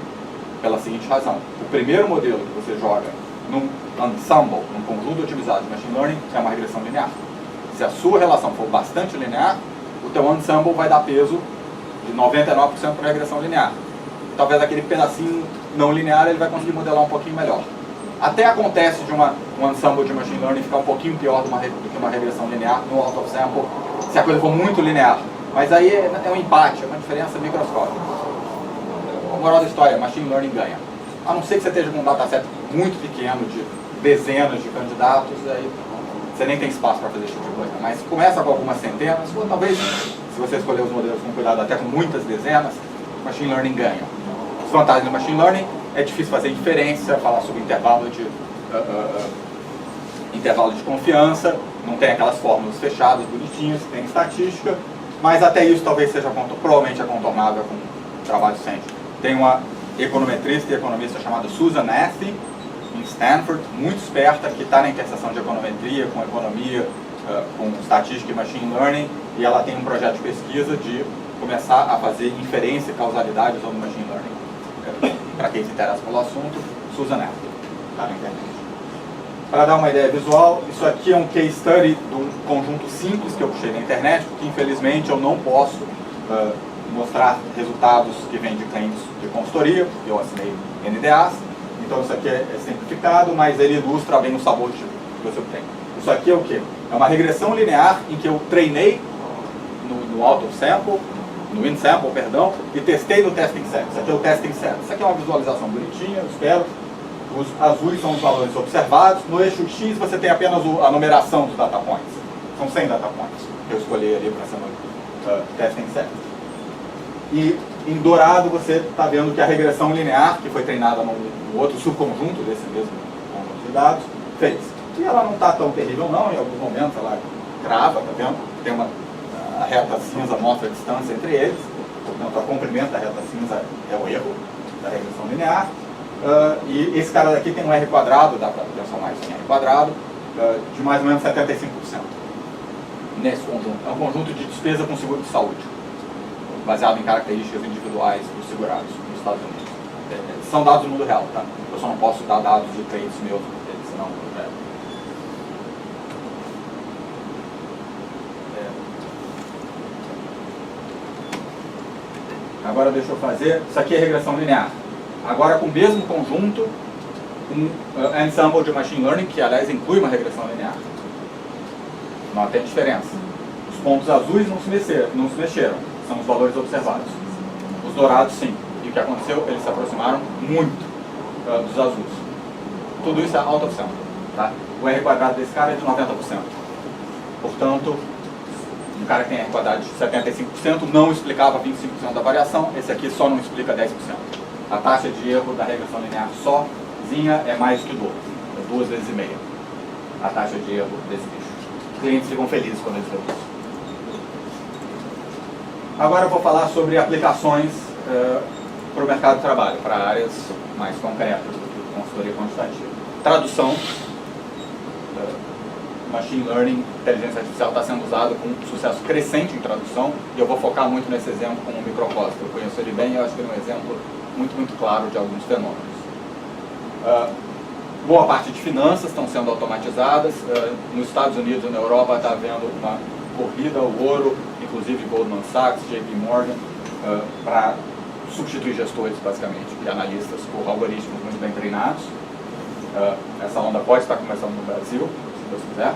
Pela seguinte razão: o primeiro modelo que você joga num ensemble, num conjunto otimizado de machine learning, é uma regressão linear. Se a sua relação for bastante linear, o teu ensemble vai dar peso de 99% para regressão linear. Talvez aquele pedacinho não linear ele vai conseguir modelar um pouquinho melhor. Até acontece de um ensemble de machine learning ficar um pouquinho pior do que uma regressão linear no out of sample, se a coisa for muito linear. Mas aí é um empate, é uma diferença microscópica. A moral da história, machine learning ganha. A não ser que você esteja com um dataset muito pequeno de dezenas de candidatos, aí você nem tem espaço para fazer esse tipo de coisa. Mas começa com algumas centenas, ou talvez, se você escolher os modelos com cuidado até com muitas dezenas, machine learning ganha. As vantagens do machine learning: é difícil fazer inferência, falar sobre intervalo de confiança, não tem aquelas fórmulas fechadas, bonitinhas, tem estatística, mas até isso talvez seja provavelmente é contornável com trabalho científico. Tem uma econometrista e economista chamada Susan Athey, em Stanford, muito esperta, que está na interseção de econometria com economia, com estatística e machine learning, e ela tem um projeto de pesquisa de começar a fazer inferência e causalidade usando machine learning. Para quem se interessa pelo assunto, Susan Athey, está na internet. Para dar uma ideia visual, isso aqui é um case study de um conjunto simples que eu puxei na internet, porque infelizmente eu não posso mostrar resultados que vêm de clientes de consultoria, porque eu assinei NDAs. Então isso aqui é simplificado, mas ele ilustra bem o sabor que você obtém. Isso aqui é o quê? É uma regressão linear em que eu treinei no out of sample, no in sample, perdão, e testei no testing set. Isso aqui é o testing set. Isso aqui é uma visualização bonitinha, eu espero. Os azuis são os valores observados. No eixo X você tem apenas a numeração dos data points. São 100 data points que eu escolhi ali para ser no testing set. E em dourado você está vendo que a regressão linear, que foi treinada no outro subconjunto desse mesmo conjunto de dados, fez. E ela não está tão terrível não, em alguns momentos ela crava, está vendo? Tem a reta cinza mostra a distância entre eles, portanto a comprimento da reta cinza é o erro da regressão linear. E esse cara daqui tem um R quadrado, dá para transformar isso em R quadrado, de mais ou menos 75%. Nesse conjunto. É um conjunto de despesa com seguro de saúde, baseado em características individuais dos segurados nos Estados Unidos. São dados do mundo real, tá? Eu só não posso dar dados de trades meus, porque senão Agora deixa eu fazer, isso aqui é regressão linear. Agora com o mesmo conjunto, um ensemble de machine learning, que aliás inclui uma regressão linear. Não tem diferença. Os pontos azuis não se mexeram, são os valores observados. Os dourados sim. E o que aconteceu? Eles se aproximaram muito dos azuis. Tudo isso é out of sample. Tá? O R quadrado desse cara é de 90%. Portanto, um cara que tem R quadrado de 75% não explicava 25% da variação, esse aqui só não explica 10%. A taxa de erro da regressão linear sozinha é mais do que o dobro, é 2 vezes e meia a taxa de erro desse bicho. Os clientes ficam felizes quando eles veem isso. Agora eu vou falar sobre aplicações para o mercado de trabalho, para áreas mais concretas do que consultoria quantitativa. Tradução, machine learning, inteligência artificial está sendo usado com sucesso crescente em tradução, e eu vou focar muito nesse exemplo como um microcosmo. Eu conheço ele bem e eu acho que ele é um exemplo muito claro de alguns fenômenos. Boa parte de finanças estão sendo automatizadas. Nos Estados Unidos e na Europa está havendo uma corrida ao ouro, inclusive Goldman Sachs, JP Morgan, para substituir gestores, basicamente, e analistas por algoritmos muito bem treinados. Essa onda pode estar começando no Brasil, se Deus quiser.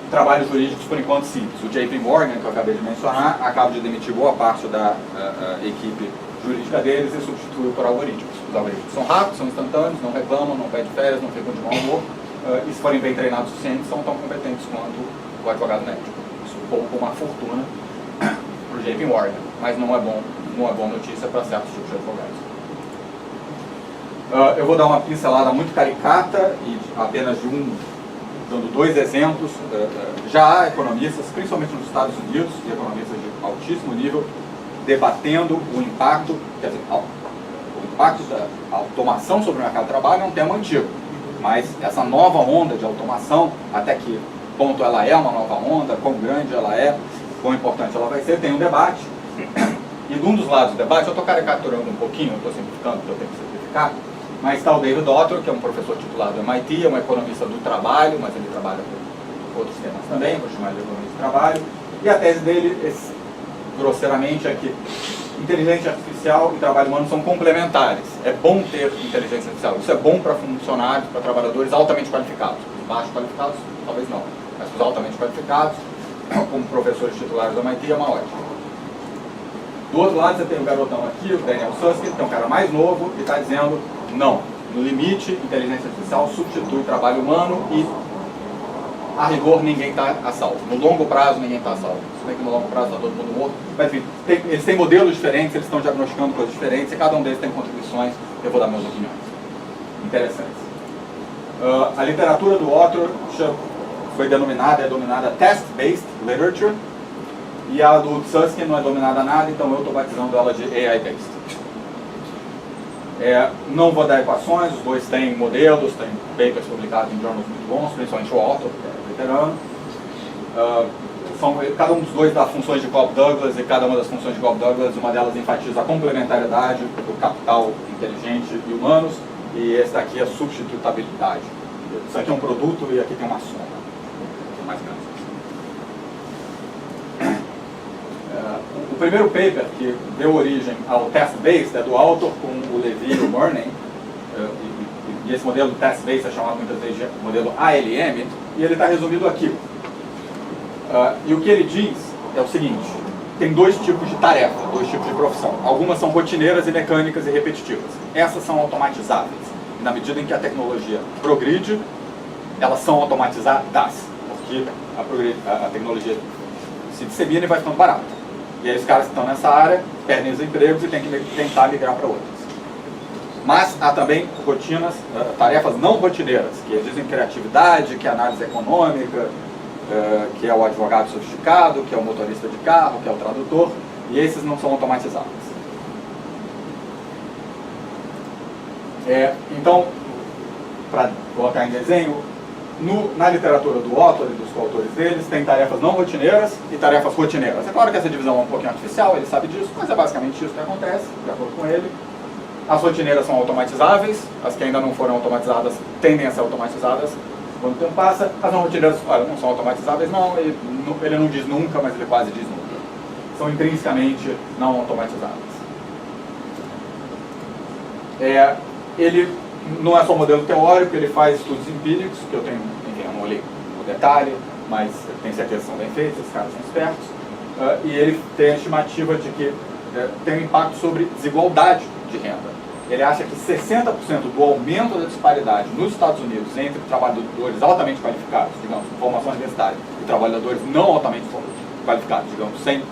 Trabalhos jurídicos, por enquanto, simples. O JP Morgan, que eu acabei de mencionar, acaba de demitir boa parte da equipe jurídica deles e substituiu por algoritmos. Os algoritmos são rápidos, são instantâneos, não reclamam, não pedem férias, não ficam de mau humor, e se forem bem treinados o suficiente, são tão competentes quanto o advogado médico. Isso poupa uma fortuna para o JP Morgan, mas não é boa notícia para certos tipos de advogados. Eu vou dar uma pincelada muito caricata e apenas dando 2 exemplos. Já há economistas, principalmente nos Estados Unidos, e economistas de altíssimo nível, debatendo o impacto da automação sobre o mercado de trabalho. É um tema antigo, mas essa nova onda de automação, até que ponto ela é uma nova onda, quão grande ela é, quão importante ela vai ser. Tem um debate, e de um dos lados do debate, eu estou caricaturando um pouquinho, eu estou simplificando, porque eu tenho que simplificar, mas está o David Autor, que é um professor titulado do MIT, é um economista do trabalho, mas ele trabalha com outros temas também, vou chamar de economista do trabalho, e a tese dele, grosseiramente, é que inteligência artificial e trabalho humano são complementares. É bom ter inteligência artificial. Isso é bom para funcionários, para trabalhadores altamente qualificados. Os baixos qualificados, talvez não. Mas os altamente qualificados, como professores titulares da MIT, é uma ótima. Do outro lado, você tem o garotão aqui, o Daniel Susskind, que é um cara mais novo, e está dizendo, não, no limite, inteligência artificial substitui trabalho humano e, a rigor, ninguém está a salvo. No longo prazo, ninguém está a salvo. Se bem que no longo prazo está todo mundo morto. Mas, enfim, eles têm modelos diferentes, eles estão diagnosticando coisas diferentes, e cada um deles tem contribuições. Eu vou dar minhas opiniões. Interessantes. A literatura do Autor é denominada Test-Based Literature, e a do Susskind não é dominada nada, então eu estou batizando ela de AI-Based. Não vou dar equações, os dois têm modelos, têm papers publicados em journals muito bons, principalmente o Autor, que é veterano. Cada um dos dois dá funções de Cobb-Douglas, e cada uma das funções de Cobb-Douglas, uma delas enfatiza a complementariedade do capital inteligente e humanos, e esse daqui é a substitutabilidade. Isso aqui é um produto e aqui tem uma soma. Aqui é mais grande. O primeiro paper que deu origem ao test-based é do Autor com o Levy e o Murnay, e esse modelo test-based é chamado muitas vezes de modelo ALM, e ele está resumido aqui. E o que ele diz é o seguinte: tem dois tipos de tarefa, dois tipos de profissão. Algumas são rotineiras e mecânicas e repetitivas. Essas são automatizáveis. E na medida em que a tecnologia progride, elas são automatizadas, porque a tecnologia se dissemina e vai ficando barata. E aí os caras que estão nessa área perdem os empregos e têm que tentar migrar para outras. Mas há também rotinas, tarefas não rotineiras, que dizem criatividade, que é análise econômica, que é o advogado sofisticado, que é o motorista de carro, que é o tradutor, e esses não são automatizáveis. Então, para colocar em desenho, na literatura do Autor e dos coautores deles, tem tarefas não rotineiras e tarefas rotineiras. É claro que essa divisão é um pouquinho artificial, ele sabe disso, mas é basicamente isso que acontece, de acordo com ele. As rotineiras são automatizáveis, as que ainda não foram automatizadas tendem a ser automatizadas quando o tempo passa. As não rotineiras, olha, não são automatizáveis não, ele não diz nunca, mas ele quase diz nunca. São intrinsecamente não automatizáveis. Ele não é só um modelo teórico, ele faz estudos empíricos, que eu tenho, enfim, eu não olhei o detalhe, mas tenho certeza que são bem feitos, esses caras são espertos. E ele tem a estimativa de que tem um impacto sobre desigualdade de renda. Ele acha que 60% do aumento da disparidade nos Estados Unidos entre trabalhadores altamente qualificados, digamos, com formação universitária, e trabalhadores não altamente qualificados, digamos, sem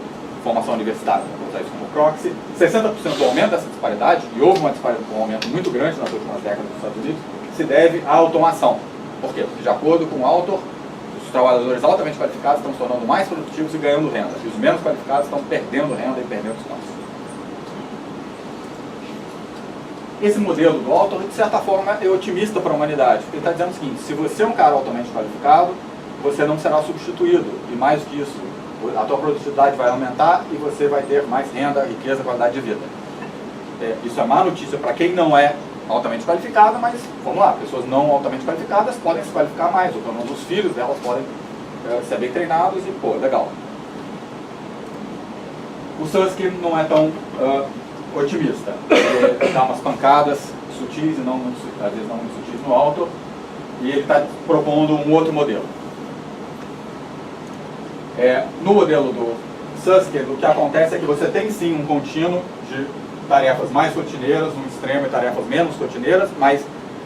formação universitária, vou usar isso como proxy, 60% do aumento dessa disparidade, e houve um aumento muito grande nas últimas décadas dos Estados Unidos, se deve à automação. Por quê? Porque, de acordo com o Autor, os trabalhadores altamente qualificados estão se tornando mais produtivos e ganhando renda, e os menos qualificados estão perdendo renda e perdendo espaço. Esse modelo do Autor, de certa forma, é otimista para a humanidade, porque ele está dizendo o seguinte: se você é um cara altamente qualificado, você não será substituído, e mais do que isso, a tua produtividade vai aumentar e você vai ter mais renda, riqueza, qualidade de vida. Isso é má notícia para quem não é altamente qualificado, mas vamos lá, pessoas não altamente qualificadas podem se qualificar mais, ou pelo menos os filhos delas podem ser bem treinados e, pô, legal. O Susskind não é tão otimista. Ele dá umas pancadas sutis e às vezes não muito sutis no Autor, e ele está propondo um outro modelo. No modelo do Susskind, o que acontece é que você tem sim um contínuo de tarefas mais rotineiras, um extremo, e tarefas menos rotineiras, mas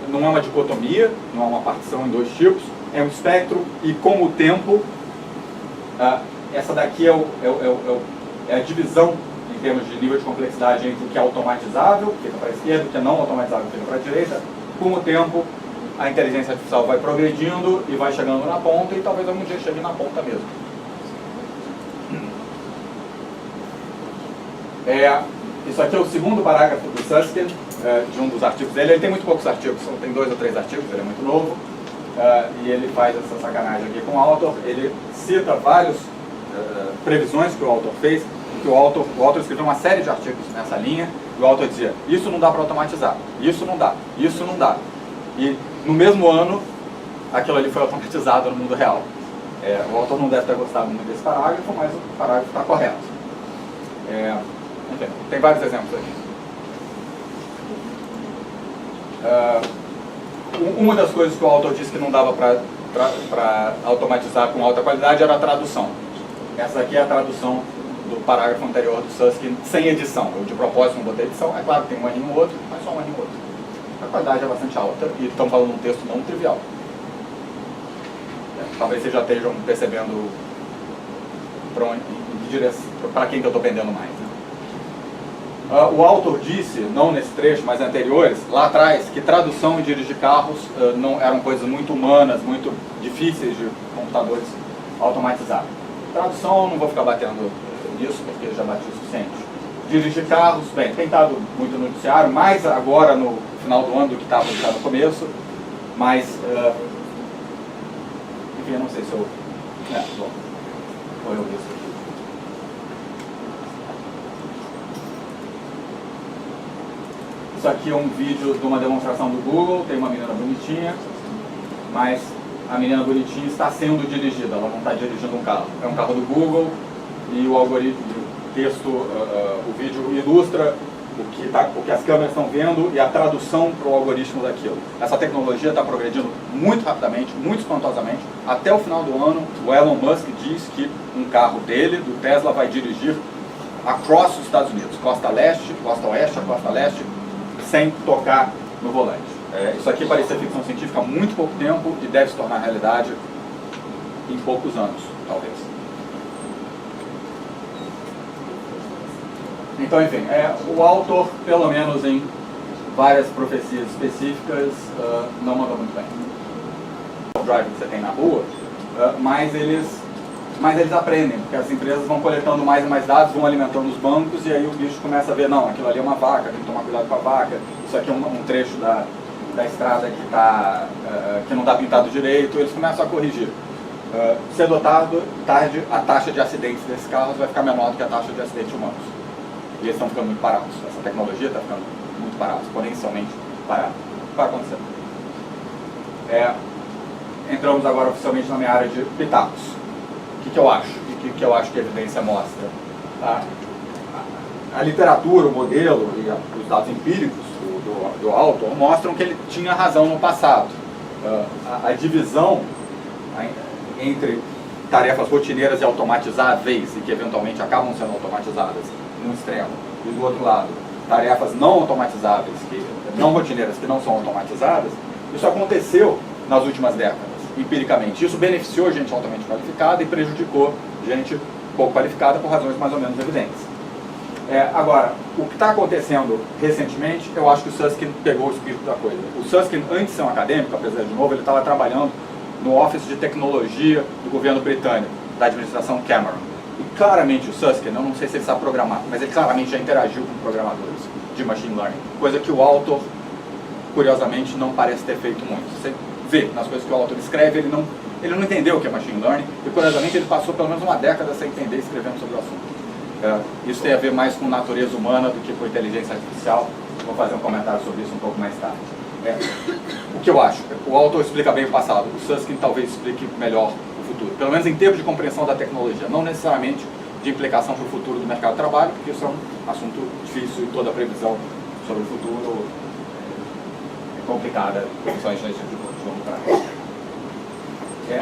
não é uma dicotomia, não é uma partição em dois tipos, é um espectro, e com o tempo, essa daqui é a divisão em termos de nível de complexidade entre o que é automatizável, que fica para a esquerda, e o que é não automatizável, que fica para a direita. Com o tempo, a inteligência artificial vai progredindo e vai chegando na ponta, e talvez algum dia chegue na ponta mesmo. Isso aqui é o segundo parágrafo do Susskind, de um dos artigos dele. Ele tem muito poucos artigos, tem 2 ou 3 artigos, ele é muito novo. e ele faz essa sacanagem aqui com o autor. Ele cita várias previsões que o autor fez, que o autor escreveu uma série de artigos nessa linha, e o autor dizia, isso não dá para automatizar, isso não dá, isso não dá. E no mesmo ano, aquilo ali foi automatizado no mundo real. O autor não deve ter gostado muito desse parágrafo, mas o parágrafo está correto. Enfim, tem vários exemplos aqui. Uma das coisas que o autor disse que não dava para automatizar com alta qualidade era a tradução. Essa aqui é a tradução do parágrafo anterior do Susskind, sem edição. Eu de propósito não botei edição, é claro que tem um errinho ou outro, mas só um errinho ou outro. A qualidade é bastante alta e estamos falando de um texto não trivial. Talvez vocês já estejam percebendo para quem que eu estou pendendo mais. Né? O autor disse, não nesse trecho, mas anteriores, lá atrás, que tradução e dirigir carros não eram coisas muito humanas, muito difíceis de computadores automatizar. Tradução, não vou ficar batendo nisso, porque já bati o suficiente. Dirigir carros, bem, tem estado muito no noticiário, mais agora no final do ano do que estava já no começo, mas, enfim, eu não sei se eu... bom, vou eu isso aqui. Isso aqui é um vídeo de uma demonstração do Google, tem uma menina bonitinha, mas a menina bonitinha está sendo dirigida, ela não está dirigindo um carro. É um carro do Google e o algoritmo, o texto, o vídeo ilustra o que as câmeras estão vendo e a tradução para o algoritmo daquilo. Essa tecnologia está progredindo muito rapidamente, muito espantosamente. Até o final do ano, o Elon Musk diz que um carro dele, do Tesla, vai dirigir across os Estados Unidos, costa leste, costa oeste, costa leste, sem tocar no volante. Isso aqui parecia ficção científica há muito pouco tempo e deve se tornar realidade em poucos anos, talvez. Então, enfim, o autor, pelo menos em várias profecias específicas, não mandou muito bem. O drive que você tem na rua, mas eles aprendem, porque as empresas vão coletando mais e mais dados, vão alimentando os bancos, e aí o bicho começa a ver, não, aquilo ali é uma vaca, tem que tomar cuidado com a vaca, isso aqui é um trecho da estrada que não está pintado direito, eles começam a corrigir. Cedo ou tarde, a taxa de acidentes desses carros vai ficar menor do que a taxa de acidentes humanos. E eles estão ficando muito parados, essa tecnologia está ficando muito parada, exponencialmente parada. O que está acontecendo? Entramos agora oficialmente na minha área de pitacos. O que eu acho? E o que eu acho que a evidência mostra? A literatura, o modelo e os dados empíricos do autor mostram que ele tinha razão no passado. A divisão entre tarefas rotineiras e automatizáveis e que eventualmente acabam sendo automatizadas no extremo, e do outro lado, tarefas não automatizáveis, não rotineiras, que não são automatizadas, isso aconteceu nas últimas décadas, empiricamente. Isso beneficiou gente altamente qualificada e prejudicou gente pouco qualificada por razões mais ou menos evidentes. Agora, o que está acontecendo recentemente, eu acho que o Susskind pegou o espírito da coisa. O Susskind, antes de ser um acadêmico, apesar de novo, ele estava trabalhando no Office de Tecnologia do governo britânico, da administração Cameron. E claramente o Susskind, eu não sei se ele sabe programar, mas ele claramente já interagiu com programadores de machine learning, coisa que o autor, curiosamente, não parece ter feito muito. Você vê nas coisas que o autor escreve, ele não entendeu o que é machine learning, e curiosamente ele passou pelo menos uma década sem entender escrevendo sobre o assunto. Isso tem a ver mais com natureza humana do que com inteligência artificial. Vou fazer um comentário sobre isso um pouco mais tarde. O que eu acho? O autor explica bem o passado, o Susskind talvez explique melhor o futuro, pelo menos em termos de compreensão da tecnologia, não necessariamente de implicação para o futuro do mercado de trabalho, porque isso é um assunto difícil e toda a previsão sobre o futuro é complicada, principalmente nesse tipo de longo prazo.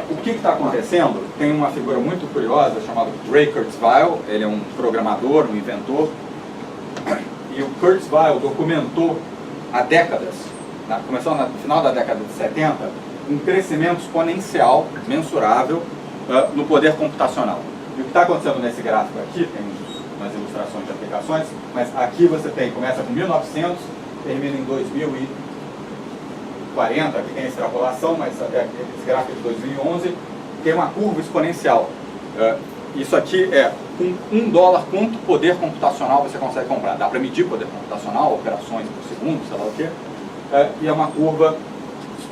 O que está acontecendo? Tem uma figura muito curiosa chamada Ray Kurzweil, ele é um programador, um inventor, e o Kurzweil documentou há décadas, começou no final da década de 70, um crescimento exponencial, mensurável, no poder computacional. E o que está acontecendo nesse gráfico aqui, tem umas ilustrações de aplicações, mas aqui você começa com 1900, termina em 2040, aqui tem a extrapolação, mas esse gráfico é de 2011, tem uma curva exponencial. Isso aqui com $1, quanto poder computacional você consegue comprar. Dá para medir poder computacional, operações por segundo, sei lá o quê. E é uma curva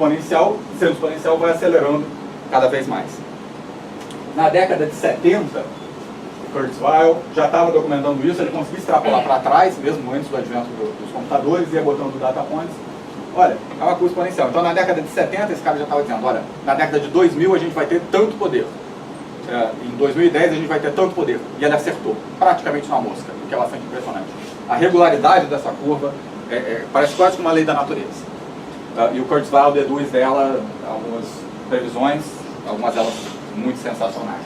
exponencial, sendo exponencial vai acelerando cada vez mais. Na década de 70, o Kurzweil já estava documentando isso, ele conseguia extrapolar para trás, mesmo antes do advento dos computadores, ia botando data points. Olha, é uma curva exponencial. Então na década de 70 esse cara já estava dizendo, olha, na década de 2000 a gente vai ter tanto poder. Em 2010 a gente vai ter tanto poder. E ele acertou, praticamente na mosca, o que é bastante impressionante. A regularidade dessa curva parece quase que uma lei da natureza. E o Kurzweil deduz dela algumas previsões, algumas delas muito sensacionais.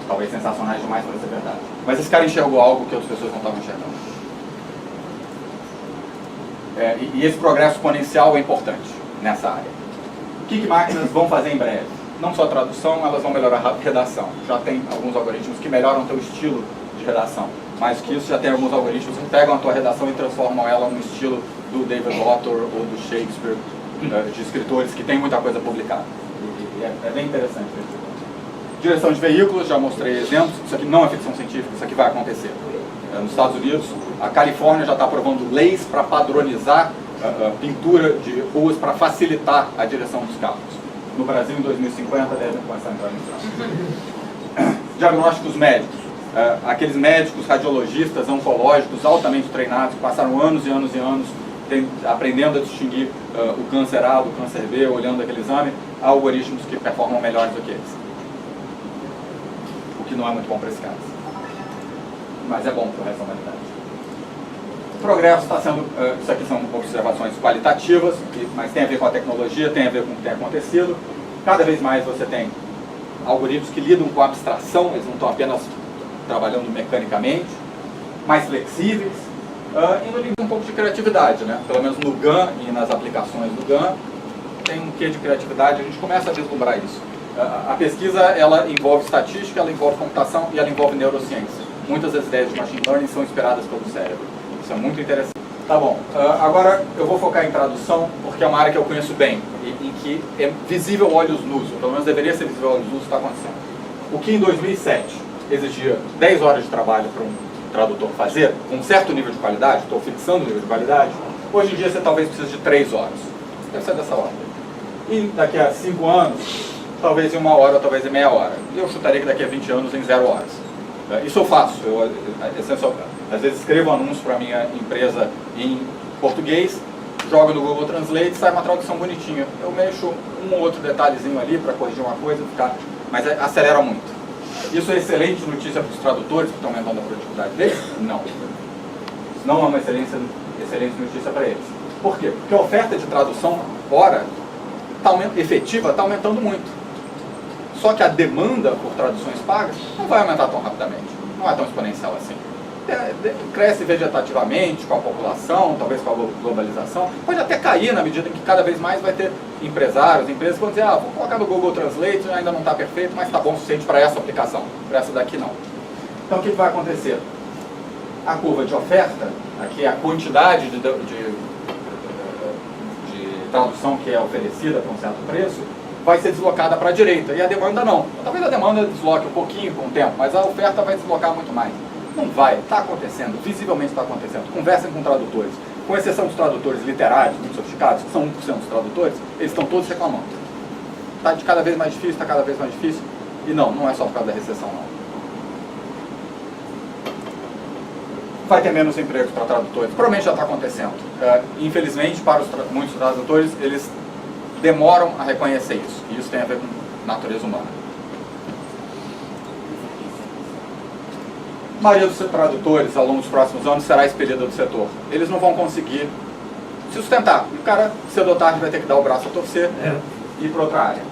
Talvez sensacionais demais para ser verdade. Mas esse cara enxergou algo que outras pessoas não estavam enxergando. E esse progresso exponencial é importante nessa área. O que máquinas vão fazer em breve? Não só tradução, elas vão melhorar a redação. Já tem alguns algoritmos que melhoram o teu estilo de redação. Mais que isso, já tem alguns algoritmos que pegam a tua redação e transformam ela no estilo do David Autor ou do Shakespeare, de escritores que tem muita coisa publicada. É bem interessante. Direção de veículos, já mostrei exemplos. Isso aqui não é ficção científica, isso aqui vai acontecer. Nos Estados Unidos, a Califórnia já está aprovando leis para padronizar a pintura de ruas para facilitar a direção dos carros. No Brasil, em 2050, devem começar a entrar nisso. Diagnósticos médicos. Aqueles médicos, radiologistas, oncológicos, altamente treinados, que passaram anos e anos e anos aprendendo a distinguir o câncer A do câncer B, olhando aquele exame, há algoritmos que performam melhores do que eles. O que não é muito bom para esse caso. Mas é bom para o resto da humanidade. O progresso está sendo... isso aqui são observações qualitativas, mas tem a ver com a tecnologia, tem a ver com o que tem acontecido. Cada vez mais você tem algoritmos que lidam com a abstração, eles não estão apenas trabalhando mecanicamente, mais flexíveis, e no limite um pouco de criatividade, né? Pelo menos no GAN e nas aplicações do GAN, tem um quê de criatividade, a gente começa a vislumbrar isso. A pesquisa, ela envolve estatística, ela envolve computação e ela envolve neurociência. Muitas das ideias de machine learning são inspiradas pelo cérebro. Isso é muito interessante. Tá bom, agora eu vou focar em tradução, porque é uma área que eu conheço bem, em que é visível olhos nus, ou pelo menos deveria ser visível olhos nus, está acontecendo. O que em 2007 exigia 10 horas de trabalho para um tradutor fazer, com um certo nível de qualidade, estou fixando o nível de qualidade, hoje em dia você talvez precise de 3 horas. Deve ser dessa ordem. E daqui a 5 anos, talvez em 1 hora, ou talvez em meia hora. E eu chutaria que daqui a 20 anos em 0 horas. Isso eu faço. Às vezes escrevo anúncio para a minha empresa em português, jogo no Google Translate, sai uma tradução bonitinha. Eu mexo um ou outro detalhezinho ali para corrigir uma coisa, mas acelera muito. Isso é excelente notícia para os tradutores que estão aumentando a produtividade deles? Não. Isso não é uma excelente notícia para eles. Por quê? Porque a oferta de tradução hora efetiva está aumentando muito. Só que a demanda por traduções pagas não vai aumentar tão rapidamente. Não é tão exponencial assim. Cresce vegetativamente com a população, talvez com a globalização. Pode até cair na medida em que cada vez mais vai ter empresários, empresas que vão dizer, vou colocar no Google Translate, ainda não está perfeito, mas está bom o suficiente para essa aplicação, para essa daqui não. Então o que vai acontecer? A curva de oferta, aqui é a quantidade de tradução que é oferecida por um certo preço, vai ser deslocada para a direita, e a demanda não. Talvez a demanda desloque um pouquinho com o tempo, mas a oferta vai deslocar muito mais. Não vai, está acontecendo, visivelmente está acontecendo. Conversem com tradutores. Com exceção dos tradutores literários, muito sofisticados, que são 1% dos tradutores, eles estão todos reclamando. Está de cada vez mais difícil, está cada vez mais difícil. E não é só por causa da recessão, não. Vai ter menos empregos para tradutores. Provavelmente já está acontecendo. Infelizmente, para muitos tradutores, eles demoram a reconhecer isso. E isso tem a ver com natureza humana. A maioria dos tradutores, ao longo dos próximos anos, será expelida do setor. Eles não vão conseguir se sustentar. O cara, cedo ou tarde, vai ter que dar o braço a torcer e ir para outra área.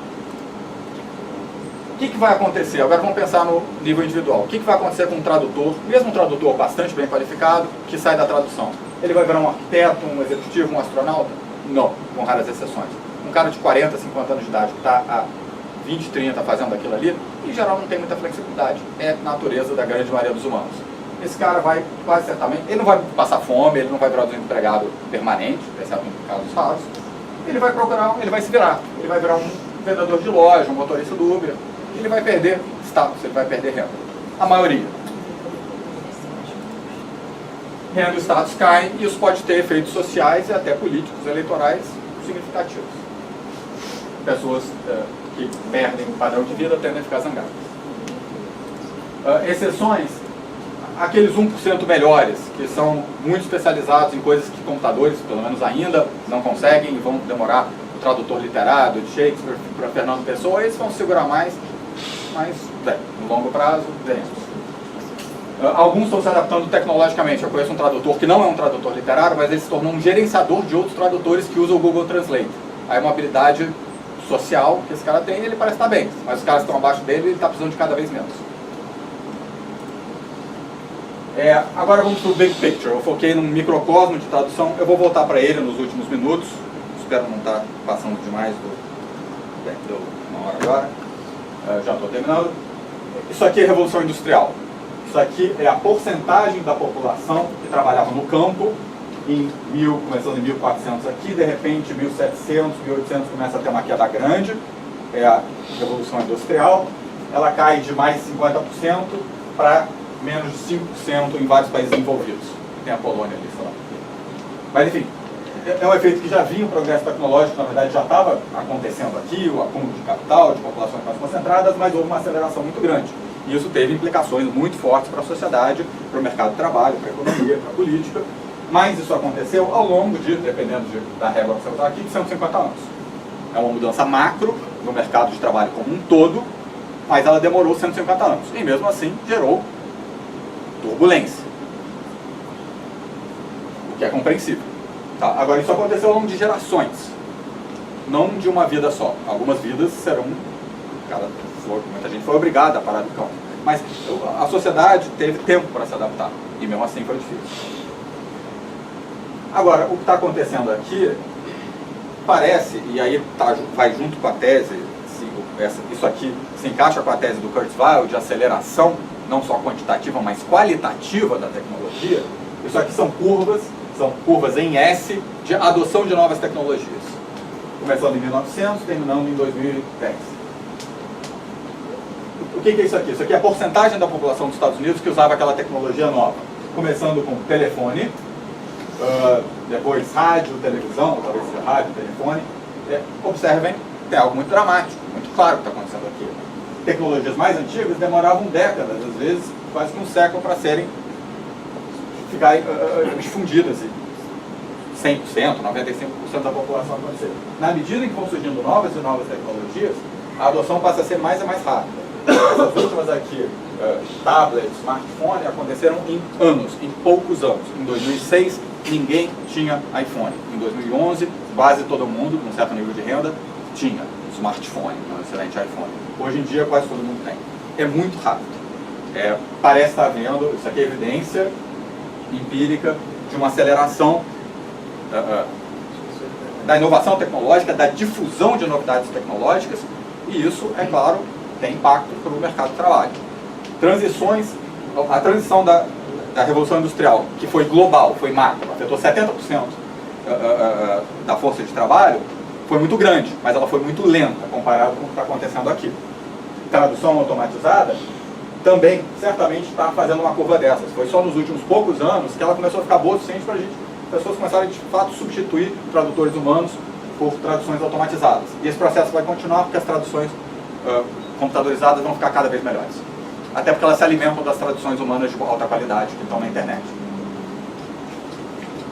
O que vai acontecer? Agora vamos pensar no nível individual. O que vai acontecer com um tradutor, mesmo um tradutor bastante bem qualificado, que sai da tradução? Ele vai virar um arquiteto, um executivo, um astronauta? Não, com raras exceções. Um cara de 40, 50 anos de idade que está há 20, 30 fazendo aquilo ali, em geral não tem muita flexibilidade. É natureza da grande maioria dos humanos. Esse cara vai, quase certamente, ele não vai passar fome, ele não vai virar um empregado permanente, exceto em casos raros. Ele vai procurar, ele vai se virar. Ele vai virar um vendedor de loja, um motorista do Uber. Ele vai perder status, ele vai perder renda. A maioria. Renda e status caem, e isso pode ter efeitos sociais e até políticos, eleitorais significativos. pessoas que perdem o padrão de vida tendem a ficar zangadas. Exceções, aqueles 1% melhores, que são muito especializados em coisas que computadores, pelo menos ainda, não conseguem e vão demorar. O tradutor literário de Shakespeare para Fernando Pessoa, esses vão segurar mais, mas no longo prazo, veremos. Alguns estão se adaptando tecnologicamente. Eu conheço um tradutor que não é um tradutor literário, mas ele se tornou um gerenciador de outros tradutores que usam o Google Translate. Aí é uma habilidade social que esse cara tem e ele parece estar bem, mas os caras que estão abaixo dele, ele está precisando de cada vez menos. Agora vamos para o Big Picture. Eu foquei num microcosmo de tradução, eu vou voltar para ele nos últimos minutos. Espero não estar passando demais deu uma hora agora. Já estou terminando. Isso aqui é Revolução Industrial. Isso aqui é a porcentagem da população que trabalhava no campo, começando em 1400 aqui, de repente 1700, 1800 começa a ter uma queda grande, é a Revolução Industrial. Ela cai de mais de 50% para menos de 5% em vários países envolvidos. Tem a Polônia ali, sei lá. Mas enfim, é um efeito que já vinha, o progresso tecnológico, na verdade, já estava acontecendo aqui, o acúmulo de capital, de populações mais concentradas, mas houve uma aceleração muito grande. E isso teve implicações muito fortes para a sociedade, para o mercado de trabalho, para a economia, para a política. Mas isso aconteceu ao longo de, dependendo da régua que você usar aqui, de 150 anos. É uma mudança macro no mercado de trabalho como um todo, mas ela demorou 150 anos. E mesmo assim gerou turbulência. O que é compreensível. Tá? Agora, isso aconteceu ao longo de gerações, não de uma vida só. Algumas vidas serão... muita gente foi obrigada a parar do campo. Mas a sociedade teve tempo para se adaptar. E mesmo assim foi difícil. Agora, o que está acontecendo aqui parece, e aí vai junto com a tese, isso aqui se encaixa com a tese do Kurzweil de aceleração, não só quantitativa, mas qualitativa da tecnologia. Isso aqui são curvas em S de adoção de novas tecnologias. Começando em 1900, terminando em 2010. O que é isso aqui? Isso aqui é a porcentagem da população dos Estados Unidos que usava aquela tecnologia nova. Começando com telefone, depois rádio, televisão, ou talvez seja rádio, telefone. Observem, tem algo muito dramático, muito claro que está acontecendo aqui. Tecnologias mais antigas demoravam décadas, às vezes quase que um século para ficarem difundidas e 100%, 95% da população acontecer. Na medida em que vão surgindo novas e novas tecnologias, a adoção passa a ser mais e mais rápida. Essas últimas aqui, tablets, smartphone, aconteceram em anos, em poucos anos. Em 2006, ninguém tinha iPhone. Em 2011, quase todo mundo, com um certo nível de renda, tinha smartphone, um excelente iPhone. Hoje em dia, quase todo mundo tem. É muito rápido. Parece estar vendo, isso aqui é evidência empírica de uma aceleração da inovação tecnológica, da difusão de novidades tecnológicas, e isso, é claro, tem impacto para o mercado de trabalho. A transição da Revolução Industrial, que foi global, foi macro, afetou 70% da força de trabalho, foi muito grande, mas ela foi muito lenta comparado com o que está acontecendo aqui. Tradução automatizada também, certamente, está fazendo uma curva dessas. Foi só nos últimos poucos anos que ela começou a ficar boa o suficiente para pessoas começarem, de fato, substituir tradutores humanos por traduções automatizadas. E esse processo vai continuar porque as traduções computadorizadas vão ficar cada vez melhores. Até porque elas se alimentam das traduções humanas de alta qualidade que estão na internet.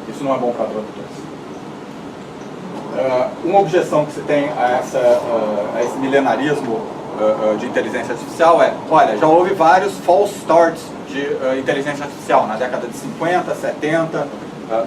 Isso não é bom para tradutores. Uma objeção que se tem a esse milenarismo de inteligência artificial olha, já houve vários false starts de inteligência artificial. Na década de 50, 70,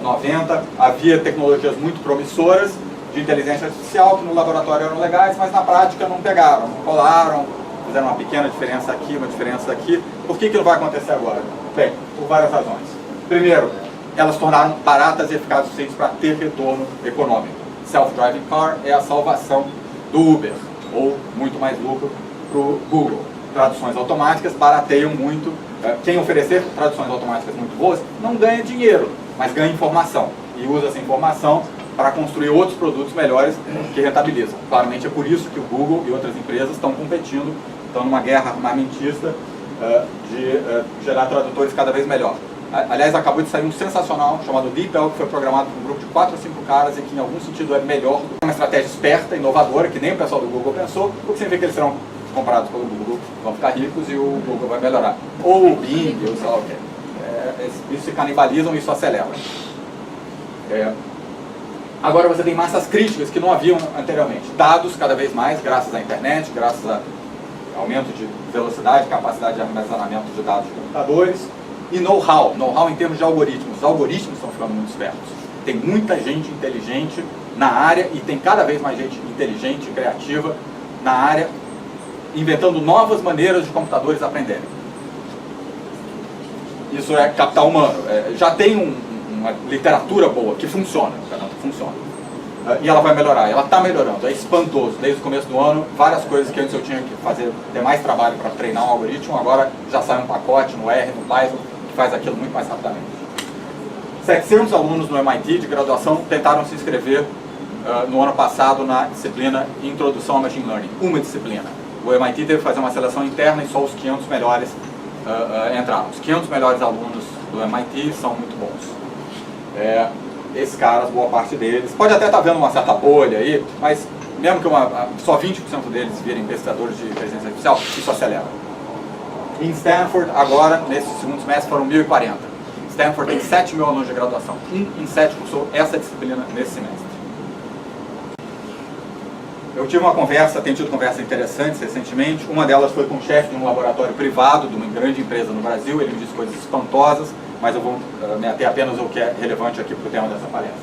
90, havia tecnologias muito promissoras de inteligência artificial que no laboratório eram legais, mas na prática não pegaram, não colaram, fizeram uma pequena diferença aqui, uma diferença aqui. Por que não vai acontecer agora? Bem, por várias razões. Primeiro, elas tornaram baratas e eficazes o suficientes para ter retorno econômico. Self-driving car é a salvação do Uber, ou muito mais lucro para o Google. Traduções automáticas barateiam muito. Quem oferecer traduções automáticas muito boas não ganha dinheiro, mas ganha informação. E usa essa informação para construir outros produtos melhores que rentabilizam. Claramente é por isso que o Google e outras empresas estão competindo, estão numa guerra armamentista de gerar tradutores cada vez melhor. Aliás, acabou de sair um sensacional chamado DeepL, que foi programado por um grupo de 4 ou 5 caras e que em algum sentido é melhor, uma estratégia esperta, inovadora, que nem o pessoal do Google pensou, o que significa que eles serão comprados pelo Google, vão ficar ricos e o Google vai melhorar. Ou o Bing, ou sei lá o que. Isso se canibalizam e isso acelera. Agora você tem massas críticas que não haviam anteriormente. Dados cada vez mais, graças à internet, graças ao aumento de velocidade, capacidade de armazenamento de dados de computadores. E know-how. Know-how em termos de algoritmos. Os algoritmos estão ficando muito espertos. Tem muita gente inteligente na área e tem cada vez mais gente inteligente e criativa na área, inventando novas maneiras de computadores aprenderem. Isso é capital humano. Já tem uma literatura boa que funciona. E ela vai melhorar. Ela está melhorando. É espantoso. Desde o começo do ano, várias coisas que antes eu tinha que fazer, ter mais trabalho para treinar um algoritmo, agora já sai um pacote no R, no Python, que faz aquilo muito mais rapidamente. 700 alunos no MIT de graduação tentaram se inscrever no ano passado na disciplina Introdução ao Machine Learning. Uma disciplina. O MIT teve que fazer uma seleção interna e só os 500 melhores entraram. Os 500 melhores alunos do MIT são muito bons. Esses caras, boa parte deles, pode até estar vendo uma certa bolha aí, mas mesmo que só 20% deles virem pesquisadores de inteligência artificial, isso acelera. Em Stanford, agora, nesse segundo semestre, foram 1.040. Stanford tem 7.000 alunos de graduação. 1 em 7 cursou essa disciplina nesse semestre. Eu tive tenho tido conversas interessantes recentemente. Uma delas foi com o chefe de um laboratório privado de uma grande empresa no Brasil. Ele me disse coisas espantosas, mas eu vou me ater apenas ao que é relevante aqui para o tema dessa palestra.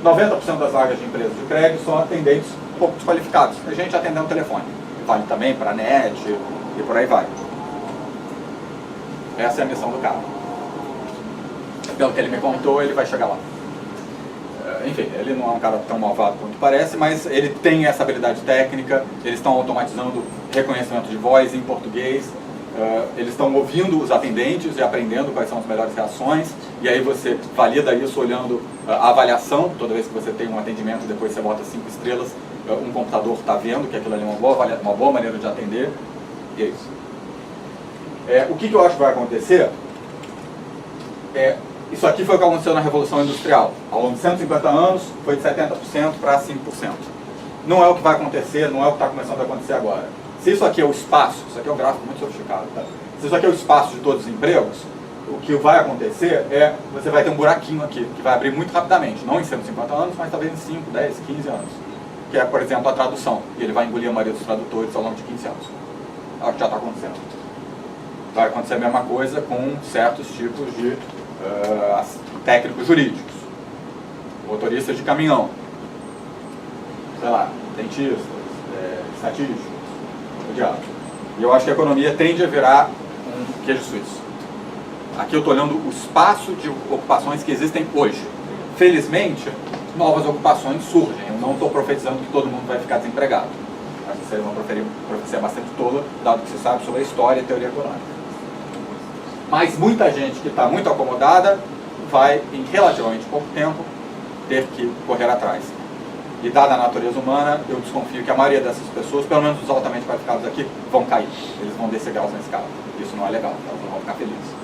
90% das vagas de empresas de crédito são atendentes pouco desqualificados. Tem gente atendendo o telefone. Vale também para a net e por aí vai. Essa é a missão do cara. Pelo que ele me contou, ele vai chegar lá. Enfim, ele não é um cara tão malvado quanto parece, mas ele tem essa habilidade técnica. Eles estão automatizando reconhecimento de voz em português. Eles estão ouvindo os atendentes e aprendendo quais são as melhores reações. E aí você valida isso olhando a avaliação. Toda vez que você tem um atendimento, depois você bota 5 estrelas, um computador está vendo que aquilo ali é uma boa maneira de atender. E é isso. O que eu acho que vai acontecer isso aqui foi o que aconteceu na Revolução Industrial. Ao longo de 150 anos, foi de 70% para 5%. Não é o que vai acontecer, não é o que está começando a acontecer agora. Se isso aqui é o espaço, isso aqui é um gráfico muito sofisticado, tá? Se isso aqui é o espaço de todos os empregos, o que vai acontecer você vai ter um buraquinho aqui, que vai abrir muito rapidamente. Não em 150 anos, mas talvez em 5, 10, 15 anos. Que é, por exemplo, a tradução. E ele vai engolir a maioria dos tradutores ao longo de 15 anos. É o que já está acontecendo. Vai acontecer a mesma coisa com certos tipos de técnicos jurídicos, motoristas de caminhão, sei lá, dentistas, estatísticos, o diabo. E eu acho que a economia tende a virar um queijo suíço. Aqui eu estou olhando o espaço de ocupações que existem hoje. Felizmente, novas ocupações surgem. Eu não estou profetizando que todo mundo vai ficar desempregado. Acho que seria uma profecia bastante tola, dado que se sabe sobre a história e a teoria econômica. Mas muita gente que está muito acomodada vai, em relativamente pouco tempo, ter que correr atrás. E dada a natureza humana, eu desconfio que a maioria dessas pessoas, pelo menos os altamente qualificados aqui, vão cair. Eles vão descer graus na escala. Isso não é legal, elas não vão ficar felizes.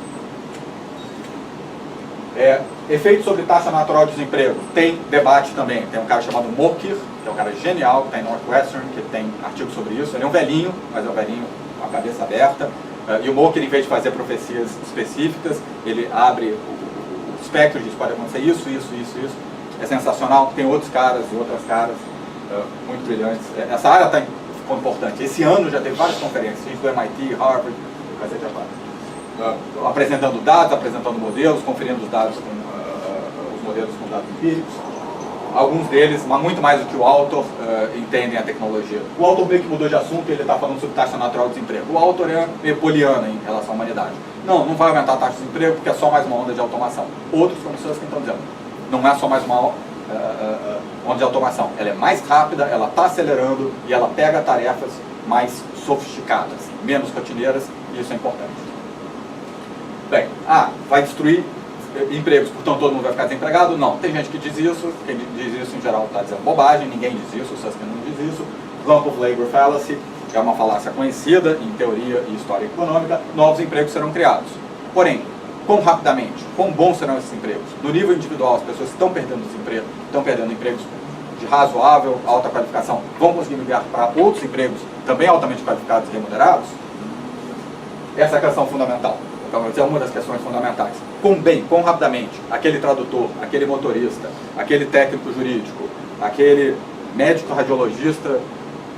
Efeito sobre taxa natural de desemprego. Tem debate também. Tem um cara chamado Mokir, que é um cara genial, que está em Northwestern, que tem artigo sobre isso. Ele é um velhinho, mas é um velhinho com a cabeça aberta. E o Mokir, em vez de fazer profecias específicas, ele abre o espectro e diz: pode acontecer isso. É sensacional. Tem outros caras e outras caras muito brilhantes. Essa área está ficando importante. Esse ano já teve várias conferências, gente do MIT, Harvard, apresentando dados, apresentando modelos, conferindo os dados com os modelos com dados empíricos. Alguns deles, mas muito mais do que o autor, entendem a tecnologia. O autor meio que mudou de assunto e ele está falando sobre taxa natural de desemprego. O autor é meio poliana em relação à humanidade. Não vai aumentar a taxa de desemprego porque é só mais uma onda de automação. Outros, como vocês estão dizendo, não é só mais uma onda de automação. Ela é mais rápida, ela está acelerando e ela pega tarefas mais sofisticadas, menos rotineiras, e isso é importante. Bem, vai destruir empregos, portanto todo mundo vai ficar desempregado? Não, tem gente que diz isso, quem diz isso em geral está dizendo bobagem, ninguém diz isso, o Susskind não diz isso. Lump of Labor Fallacy é uma falácia conhecida em teoria e história econômica. Novos empregos serão criados. Porém, quão rapidamente, quão bons serão esses empregos. No nível individual, as pessoas estão perdendo desemprego, estão perdendo empregos de razoável, alta qualificação, vão conseguir migrar para outros empregos também altamente qualificados e remunerados? Essa é a questão fundamental. Então, essa é uma das questões fundamentais. Quão rapidamente, aquele tradutor, aquele motorista, aquele técnico jurídico, aquele médico radiologista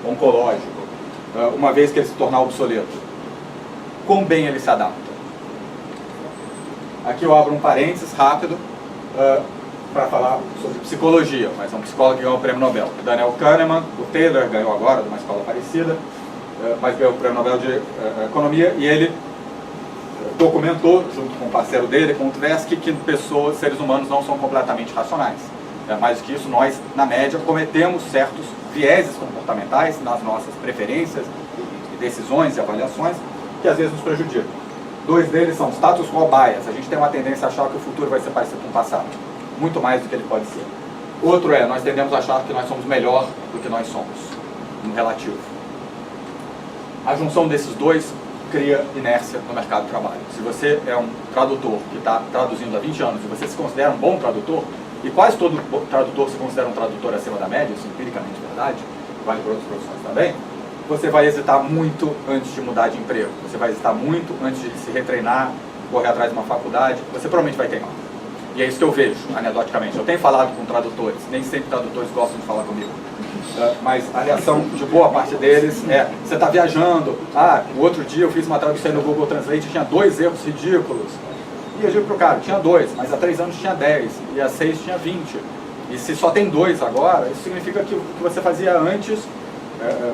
oncológico, uma vez que ele se tornar obsoleto, quão bem ele se adapta. Aqui eu abro um parênteses rápido para falar sobre psicologia, mas é um psicólogo que ganhou o prêmio Nobel. O Daniel Kahneman, o Taylor ganhou agora, de uma escola parecida, mas ganhou o prêmio Nobel de Economia, e ele documentou, junto com o parceiro dele, com o Tversky, que pessoas, seres humanos, não são completamente racionais. Mais do que isso, nós, na média, cometemos certos vieses comportamentais nas nossas preferências, e decisões e avaliações, que às vezes nos prejudicam. Dois deles são status quo bias. A gente tem uma tendência a achar que o futuro vai ser parecido com o passado, muito mais do que ele pode ser. Outro é, nós tendemos a achar que nós somos melhor do que nós somos, no relativo. A junção desses dois cria inércia no mercado de trabalho. Se você é um tradutor que está traduzindo há 20 anos e você se considera um bom tradutor, e quase todo tradutor se considera um tradutor acima da média, isso é empiricamente verdade, vale para outras profissões também, você vai hesitar muito antes de mudar de emprego, você vai hesitar muito antes de se retreinar, correr atrás de uma faculdade, você provavelmente vai teimar. E é isso que eu vejo, anedoticamente. Eu tenho falado com tradutores, nem sempre tradutores gostam de falar comigo, mas a reação de boa parte deles é: você está viajando, o outro dia eu fiz uma tradução no Google Translate e tinha 2 erros ridículos. E eu digo para o cara, tinha 2, mas há 3 anos tinha 10, e há 6 tinha 20. E se só tem 2 agora, isso significa que o que você fazia antes,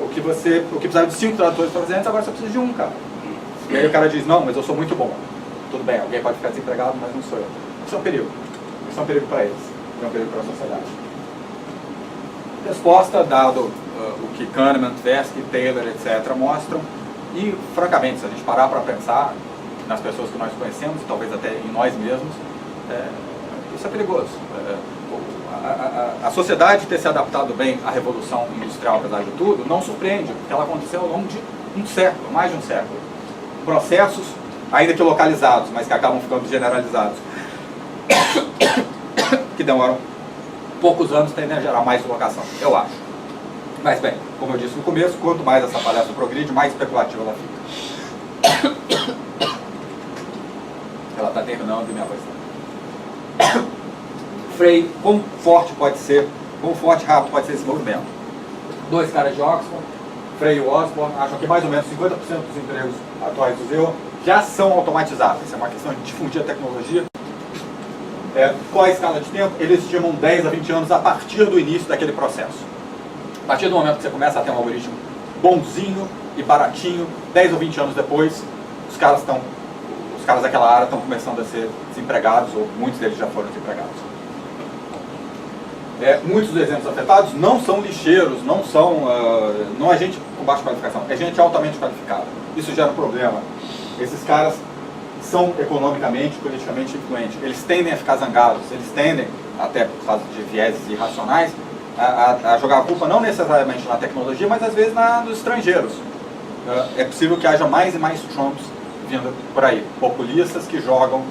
o que precisava de 5 tradutores para fazer antes, agora você precisa de 1, cara. E aí o cara diz: não, mas eu sou muito bom. Tudo bem, alguém pode ficar desempregado, mas não sou eu. Isso é um perigo. Isso é um perigo para eles. Isso é um perigo para a sociedade. Resposta, dado o que Kahneman, Tversky, Taylor, etc. mostram, e francamente, se a gente parar para pensar nas pessoas que nós conhecemos, e talvez até em nós mesmos, isso é perigoso. A sociedade ter se adaptado bem à Revolução Industrial, apesar de tudo, não surpreende, porque ela aconteceu ao longo de um século, mais de um século. Processos, ainda que localizados, mas que acabam ficando generalizados, que demoram poucos anos, tendem a gerar mais locação, eu acho. Mas bem, como eu disse no começo, quanto mais essa palestra progride, mais especulativa ela fica. Ela está terminando e minha voz está. Frey, quão forte pode ser, quão forte e rápido pode ser esse movimento? 2 caras de Oxford, Frey e Osborne, acham que mais ou menos 50% dos empregos atuais do ZEO já são automatizáveis. É uma questão de difundir a tecnologia. Qual a escala de tempo? Eles estimam 10 a 20 anos a partir do início daquele processo. A partir do momento que você começa a ter um algoritmo bonzinho e baratinho, 10 ou 20 anos depois, os caras daquela área estão começando a ser desempregados, ou muitos deles já foram desempregados. Muitos dos exemplos afetados não são lixeiros, não é gente com baixa qualificação, é gente altamente qualificada. Isso gera um problema. Esses caras são economicamente, politicamente influentes. Eles tendem a ficar zangados, eles tendem, até por causa de vieses irracionais, a jogar a culpa não necessariamente na tecnologia, mas às vezes nos estrangeiros. É possível que haja mais e mais Trumps vindo por aí, populistas que jogam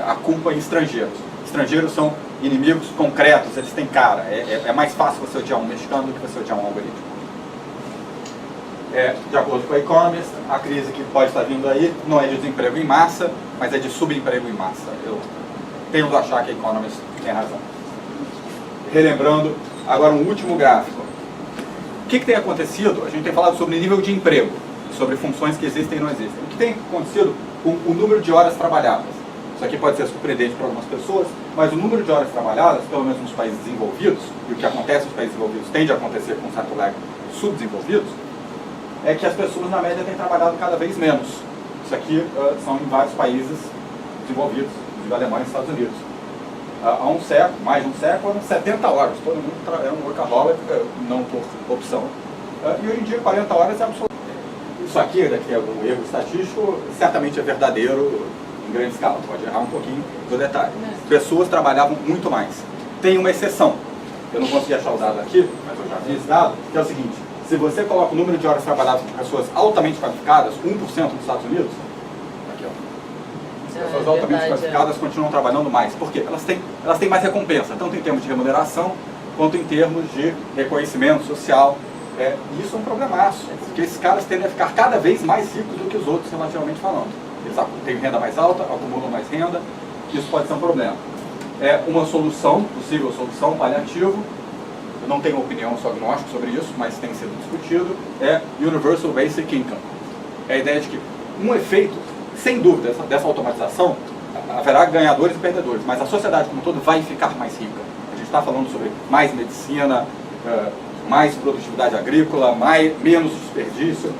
a culpa em estrangeiros. Estrangeiros são inimigos concretos, eles têm cara. É mais fácil você odiar um mexicano do que você odiar um algoritmo. De acordo com a Economist, a crise que pode estar vindo aí não é de desemprego em massa, mas é de subemprego em massa. Eu tendo a achar que a Economist tem razão. Relembrando, agora um último gráfico. O que tem acontecido? A gente tem falado sobre nível de emprego, sobre funções que existem e não existem. O que tem acontecido com o número de horas trabalhadas? Isso aqui pode ser surpreendente para algumas pessoas, mas o número de horas trabalhadas, pelo menos nos países desenvolvidos, e o que acontece nos países desenvolvidos tende a acontecer com um certo lag subdesenvolvidos, é que as pessoas, na média, têm trabalhado cada vez menos. Isso aqui são em vários países desenvolvidos, inclusive Alemanha e Estados Unidos. Há um século, mais de um século, eram 70 horas. Todo mundo era um workaholic, não por opção. E hoje em dia, 40 horas é absoluto. Isso aqui é um erro estatístico, certamente é verdadeiro em grande escala. Pode errar um pouquinho do detalhe. Pessoas trabalhavam muito mais. Tem uma exceção. Eu não consegui achar o dado aqui, mas eu já vi esse dado, que é o seguinte: se você coloca o número de horas trabalhadas por pessoas altamente qualificadas, 1% nos Estados Unidos, aqui, pessoas altamente qualificadas continuam trabalhando mais. Por quê? Elas têm mais recompensa, tanto em termos de remuneração, quanto em termos de reconhecimento social. E isso é um problemaço, porque esses caras tendem a ficar cada vez mais ricos do que os outros, relativamente falando. Eles têm renda mais alta, acumulam mais renda, isso pode ser um problema. Uma solução, possível solução, paliativo, eu não tenho opinião, sou agnóstico sobre isso, mas tem sido discutido, é Universal Basic Income. É a ideia de que um efeito, sem dúvida, dessa automatização, haverá ganhadores e perdedores, mas a sociedade como um todo vai ficar mais rica. A gente está falando sobre mais medicina, mais produtividade agrícola, menos desperdício,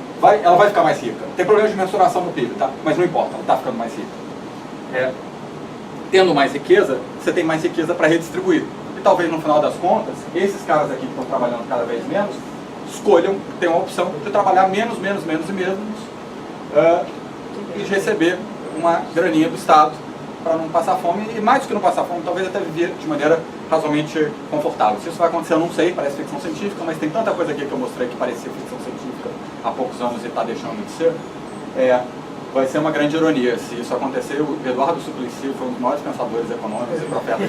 ela vai ficar mais rica. Tem problemas de mensuração no PIB, tá? Mas não importa, ela está ficando mais rica. Tendo mais riqueza, você tem mais riqueza para redistribuir. E talvez no final das contas, esses caras aqui que estão trabalhando cada vez menos, escolham, tenham a opção de trabalhar menos e menos, e de receber uma graninha do Estado para não passar fome, e mais do que não passar fome, talvez até viver de maneira razoavelmente confortável. Se isso vai acontecer, eu não sei, parece ficção científica, mas tem tanta coisa aqui que eu mostrei que parecia ficção científica há poucos anos e está deixando de ser. Vai ser uma grande ironia se isso acontecer. O Eduardo Suplicy foi um dos maiores pensadores econômicos e profetas.